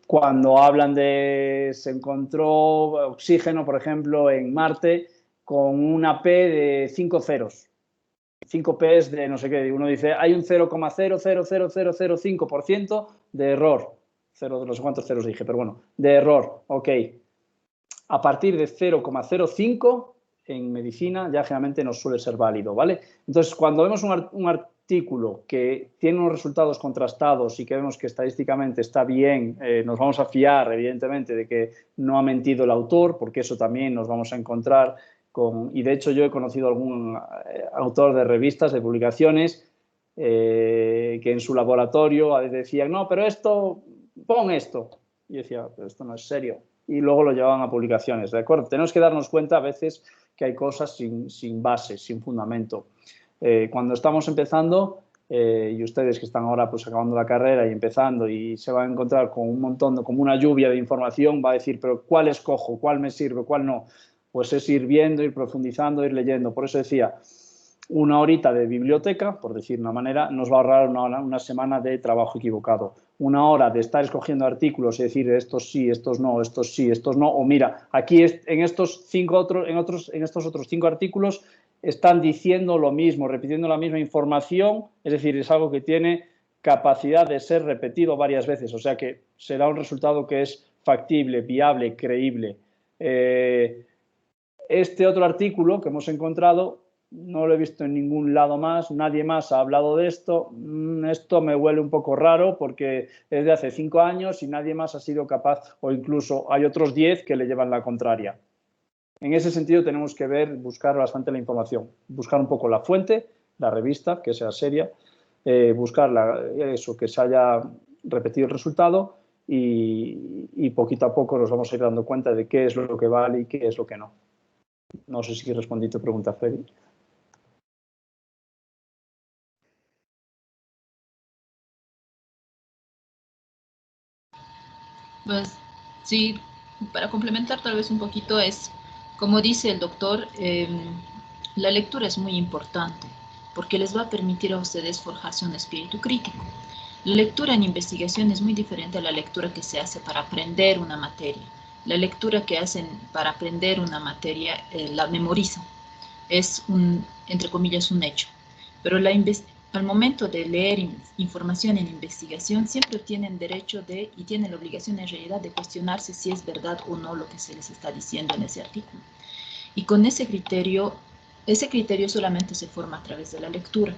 cuando hablan de se encontró oxígeno, por ejemplo, en Marte con una P de 5 ceros. 5 P's de no sé qué. Uno dice, hay un 0,00005% de error. No sé cuántos ceros dije, pero bueno, de error. Ok. A partir de 0,05 en medicina ya generalmente no suele ser válido, ¿vale? Entonces, cuando vemos un artículo que tiene unos resultados contrastados y que vemos que estadísticamente está bien, nos vamos a fiar, evidentemente, de que no ha mentido el autor, porque eso también nos vamos a encontrar con... Y de hecho yo he conocido algún autor de revistas, de publicaciones, que en su laboratorio decían, no, pero esto, pon esto. Y yo decía, pero esto no es serio. Y luego lo llevaban a publicaciones, ¿de acuerdo? Tenemos que darnos cuenta a veces que hay cosas sin base, sin fundamento. Cuando estamos empezando, y ustedes que están ahora pues acabando la carrera y empezando y se van a encontrar con un montón, como una lluvia de información, va a decir, pero ¿cuál escojo? ¿Cuál me sirve? ¿Cuál no? Pues es ir viendo, ir profundizando, ir leyendo. Por eso decía, una horita de biblioteca, por decir una manera, nos va a ahorrar una semana de trabajo equivocado. Una hora de estar escogiendo artículos y decir estos sí, estos no, estos sí, estos no, o mira, aquí en estos otros 5 artículos están diciendo lo mismo, repitiendo la misma información, es decir, es algo que tiene capacidad de ser repetido varias veces, o sea que será un resultado que es factible, viable, creíble. Este otro artículo que hemos encontrado no lo he visto en ningún lado más, nadie más ha hablado de esto. Esto me huele un poco raro porque es de hace 5 años y nadie más ha sido capaz, o incluso hay otros 10 que le llevan la contraria. En ese sentido tenemos que buscar bastante la información, buscar un poco la fuente, la revista, que sea seria, buscar eso, que se haya repetido el resultado y poquito a poco nos vamos a ir dando cuenta de qué es lo que vale y qué es lo que no. No sé si respondí tu pregunta, Freddy. Pues sí, para complementar tal vez un poquito es, como dice el doctor, la lectura es muy importante porque les va a permitir a ustedes forjarse un espíritu crítico. La lectura en investigación es muy diferente a la lectura que se hace para aprender una materia. La lectura que hacen para aprender una materia la memorizan. Es un, entre comillas, un hecho. Pero al momento de leer información en investigación, siempre tienen derecho de, y tienen la obligación en realidad de cuestionarse si es verdad o no lo que se les está diciendo en ese artículo. Y con ese criterio solamente se forma a través de la lectura.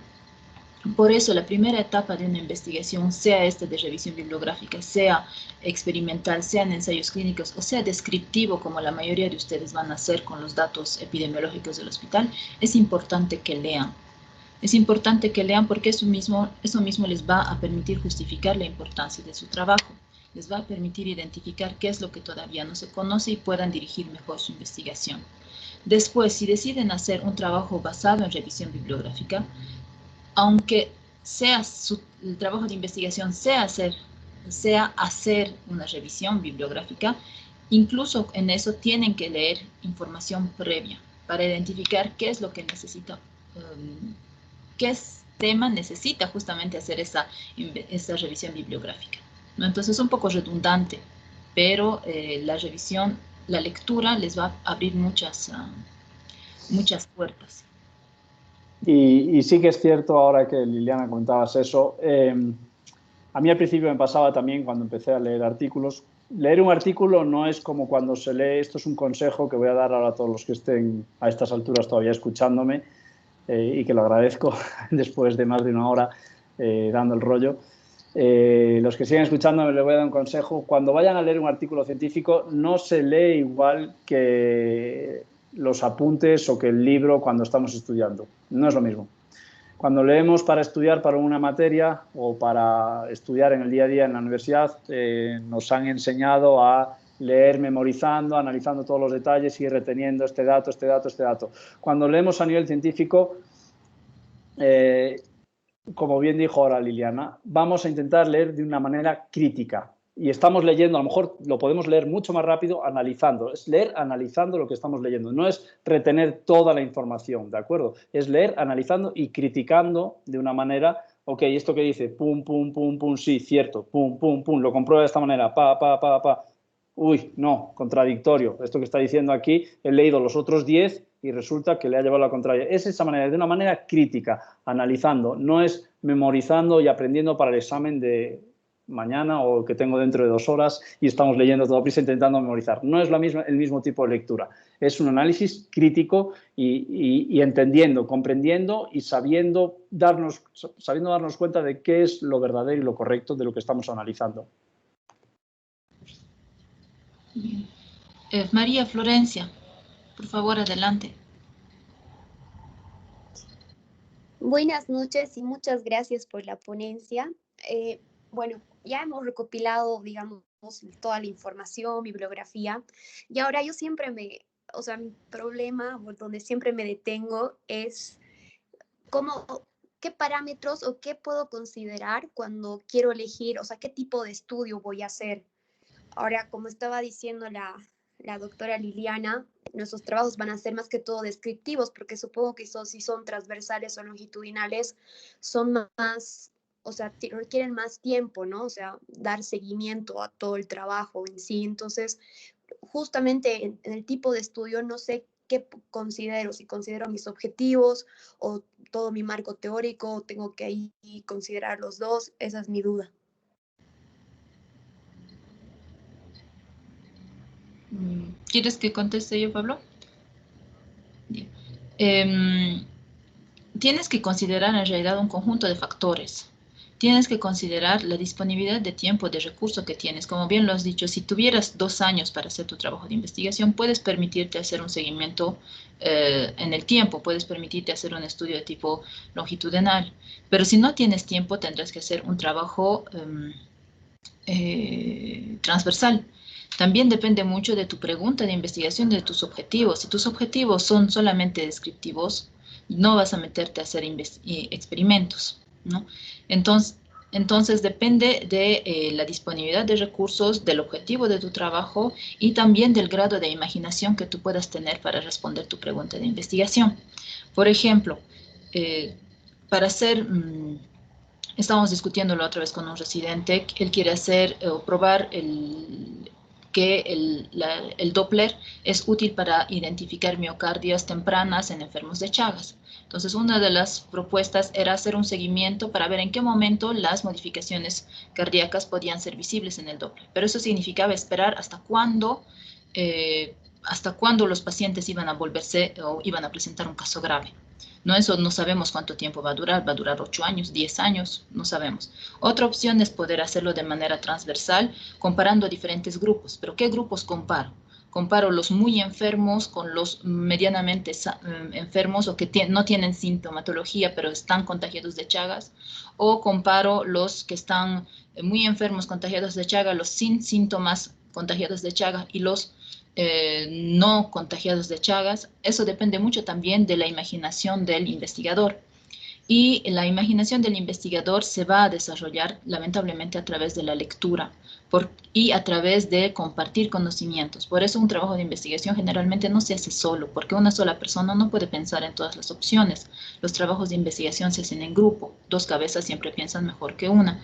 Por eso la primera etapa de una investigación, sea esta de revisión bibliográfica, sea experimental, sean ensayos clínicos o sea descriptivo, como la mayoría de ustedes van a hacer con los datos epidemiológicos del hospital, es importante que lean. Es importante que lean porque eso mismo les va a permitir justificar la importancia de su trabajo. Les va a permitir identificar qué es lo que todavía no se conoce y puedan dirigir mejor su investigación. Después, si deciden hacer un trabajo basado en revisión bibliográfica, aunque el trabajo de investigación sea hacer una revisión bibliográfica, incluso en eso tienen que leer información previa para identificar qué es lo que necesita, qué tema necesita justamente hacer esa revisión bibliográfica, ¿no? Entonces es un poco redundante, pero la lectura les va a abrir muchas puertas. Y sí que es cierto, ahora que Liliana comentabas eso, a mí al principio me pasaba también cuando empecé a leer artículos. Leer un artículo no es como cuando se lee, esto es un consejo que voy a dar ahora a todos los que estén a estas alturas todavía escuchándome, y que lo agradezco después de más de una hora dando el rollo. Los que siguen escuchándome les voy a dar un consejo. Cuando vayan a leer un artículo científico, no se lee igual que los apuntes o que el libro cuando estamos estudiando. No es lo mismo. Cuando leemos para estudiar para una materia o para estudiar en el día a día en la universidad, nos han enseñado a leer memorizando, analizando todos los detalles y reteniendo este dato, este dato, este dato. Cuando leemos a nivel científico, como bien dijo ahora Liliana, vamos a intentar leer de una manera crítica. Y estamos leyendo, a lo mejor lo podemos leer mucho más rápido analizando. Es leer analizando lo que estamos leyendo. No es retener toda la información, ¿de acuerdo? Es leer analizando y criticando de una manera, ok, esto que dice, pum, pum, pum, pum, sí, cierto, pum, pum, pum, lo comprueba de esta manera, pa, pa, pa, pa. Uy, no, contradictorio. Esto que está diciendo aquí, he leído los otros 10 y resulta que le ha llevado la contraria. Es esa manera, de una manera crítica, analizando. No es memorizando y aprendiendo para el examen de mañana o que tengo dentro de 2 horas y estamos leyendo todo prisa intentando memorizar. No es el mismo tipo de lectura. Es un análisis crítico y entendiendo, comprendiendo y sabiendo darnos cuenta de qué es lo verdadero y lo correcto de lo que estamos analizando. María Florencia, por favor, adelante. Buenas noches y muchas gracias por la ponencia. Bueno, ya hemos recopilado, digamos, toda la información, bibliografía, y ahora yo siempre mi problema, donde siempre me detengo es qué parámetros o qué puedo considerar cuando quiero elegir, qué tipo de estudio voy a hacer. Ahora, como estaba diciendo la doctora Liliana, nuestros trabajos van a ser más que todo descriptivos, porque supongo que si son transversales o longitudinales, son más, requieren más tiempo, ¿no? Dar seguimiento a todo el trabajo en sí. Entonces, justamente en el tipo de estudio, no sé qué considero, si considero mis objetivos o todo mi marco teórico, tengo que ahí considerar los dos, esa es mi duda. ¿Quieres que conteste yo, Pablo? Tienes que considerar en realidad un conjunto de factores. Tienes que considerar la disponibilidad de tiempo, de recurso que tienes. Como bien lo has dicho, si tuvieras 2 años para hacer tu trabajo de investigación, puedes permitirte hacer un seguimiento en el tiempo, puedes permitirte hacer un estudio de tipo longitudinal. Pero si no tienes tiempo, tendrás que hacer un trabajo transversal. También depende mucho de tu pregunta de investigación, de tus objetivos. Si tus objetivos son solamente descriptivos, no vas a meterte a hacer experimentos, ¿no? Entonces, Entonces depende de la disponibilidad de recursos, del objetivo de tu trabajo y también del grado de imaginación que tú puedas tener para responder tu pregunta de investigación. Por ejemplo, para hacer, estábamos discutiendo la otra vez con un residente, él quiere hacer o probar que el Doppler es útil para identificar miocardias tempranas en enfermos de Chagas. Entonces, una de las propuestas era hacer un seguimiento para ver en qué momento las modificaciones cardíacas podían ser visibles en el Doppler. Pero eso significaba esperar hasta cuándo los pacientes iban a volverse o iban a presentar un caso grave. No, eso no sabemos cuánto tiempo va a durar 8 años, 10 años, no sabemos. Otra opción es poder hacerlo de manera transversal, comparando diferentes grupos. ¿Pero qué grupos comparo? Comparo los muy enfermos con los medianamente enfermos o que no tienen sintomatología, pero están contagiados de Chagas, o comparo los que están muy enfermos contagiados de Chagas, los sin síntomas contagiados de Chagas y los no contagiados de Chagas. Eso depende mucho también de la imaginación del investigador. Y la imaginación del investigador se va a desarrollar lamentablemente a través de la lectura y a través de compartir conocimientos. Por eso un trabajo de investigación generalmente no se hace solo, porque una sola persona no puede pensar en todas las opciones. Los trabajos de investigación se hacen en grupo. 2 cabezas siempre piensan mejor que una.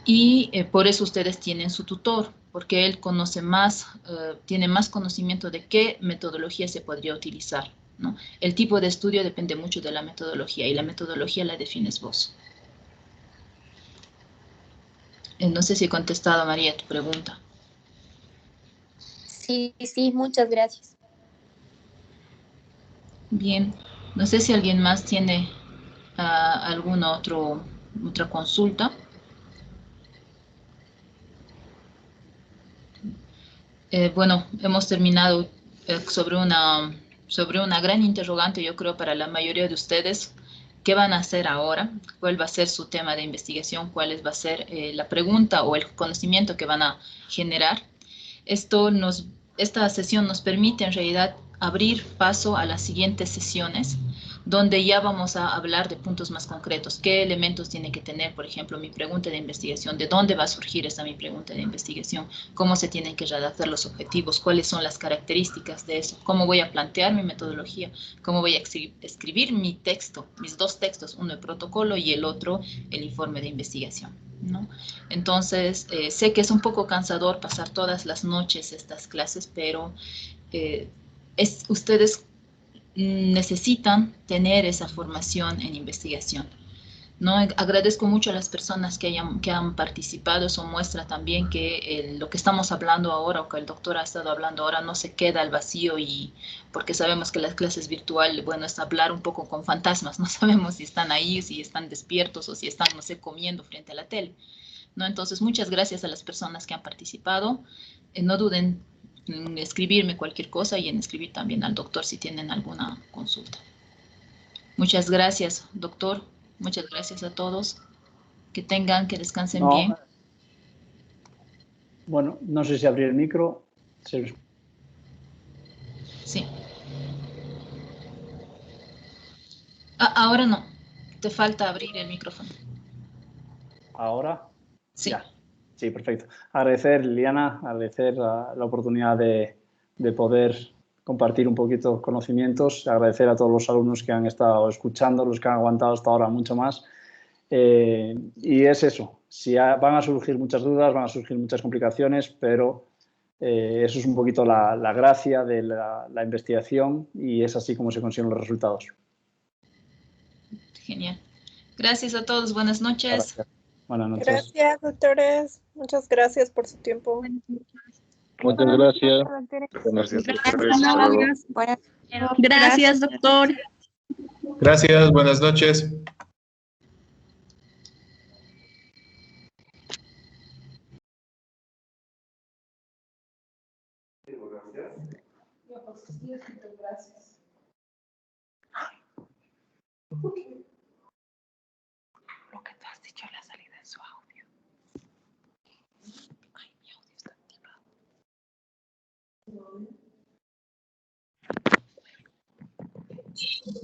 Y por eso ustedes tienen su tutor, porque él conoce más, tiene más conocimiento de qué metodología se podría utilizar, ¿no? El tipo de estudio depende mucho de la metodología y la metodología la defines vos. No sé si he contestado, María, tu pregunta. Sí, sí, muchas gracias. Bien, no sé si alguien más tiene alguna otra consulta. Bueno, hemos terminado sobre una gran interrogante, yo creo, para la mayoría de ustedes. ¿Qué van a hacer ahora? ¿Cuál va a ser su tema de investigación? ¿Cuál va a ser la pregunta o el conocimiento que van a generar? Esta sesión nos permite en realidad abrir paso a las siguientes sesiones, donde ya vamos a hablar de puntos más concretos. ¿Qué elementos tiene que tener, por ejemplo, mi pregunta de investigación? ¿De dónde va a surgir mi pregunta de investigación? ¿Cómo se tienen que redactar los objetivos? ¿Cuáles son las características de eso? ¿Cómo voy a plantear mi metodología? ¿Cómo voy a escribir mi texto, mis 2 textos, uno el protocolo y el otro el informe de investigación, ¿no? Entonces, sé que es un poco cansador pasar todas las noches estas clases, pero ustedes necesitan tener esa formación en investigación, ¿no? Agradezco mucho a las personas que han participado. Eso muestra también que lo que estamos hablando ahora o que el doctor ha estado hablando ahora no se queda al vacío, y porque sabemos que las clases virtuales, bueno, es hablar un poco con fantasmas, no sabemos si están ahí, si están despiertos o si están, no sé, comiendo frente a la tele, ¿no? Entonces, muchas gracias a las personas que han participado. No duden en escribirme cualquier cosa y en escribir también al doctor si tienen alguna consulta. Muchas gracias, doctor. Muchas gracias a todos. Que descansen bien. Bueno, no sé si abrir el micro. Sí. Ahora no. Te falta abrir el micrófono. ¿Ahora? Sí. Ya. Sí, perfecto. Agradecer, Liliana, agradecer la oportunidad de poder compartir un poquito conocimientos, agradecer a todos los alumnos que han estado escuchando, los que han aguantado hasta ahora mucho más. Y es eso, van a surgir muchas dudas, van a surgir muchas complicaciones, pero eso es un poquito la gracia de la investigación, y es así como se consiguen los resultados. Genial. Gracias a todos. Buenas noches. Gracias. Buenas noches. Gracias, doctores. Muchas gracias por su tiempo. Muchas gracias. Gracias, doctor. Gracias, buenas noches. Gracias.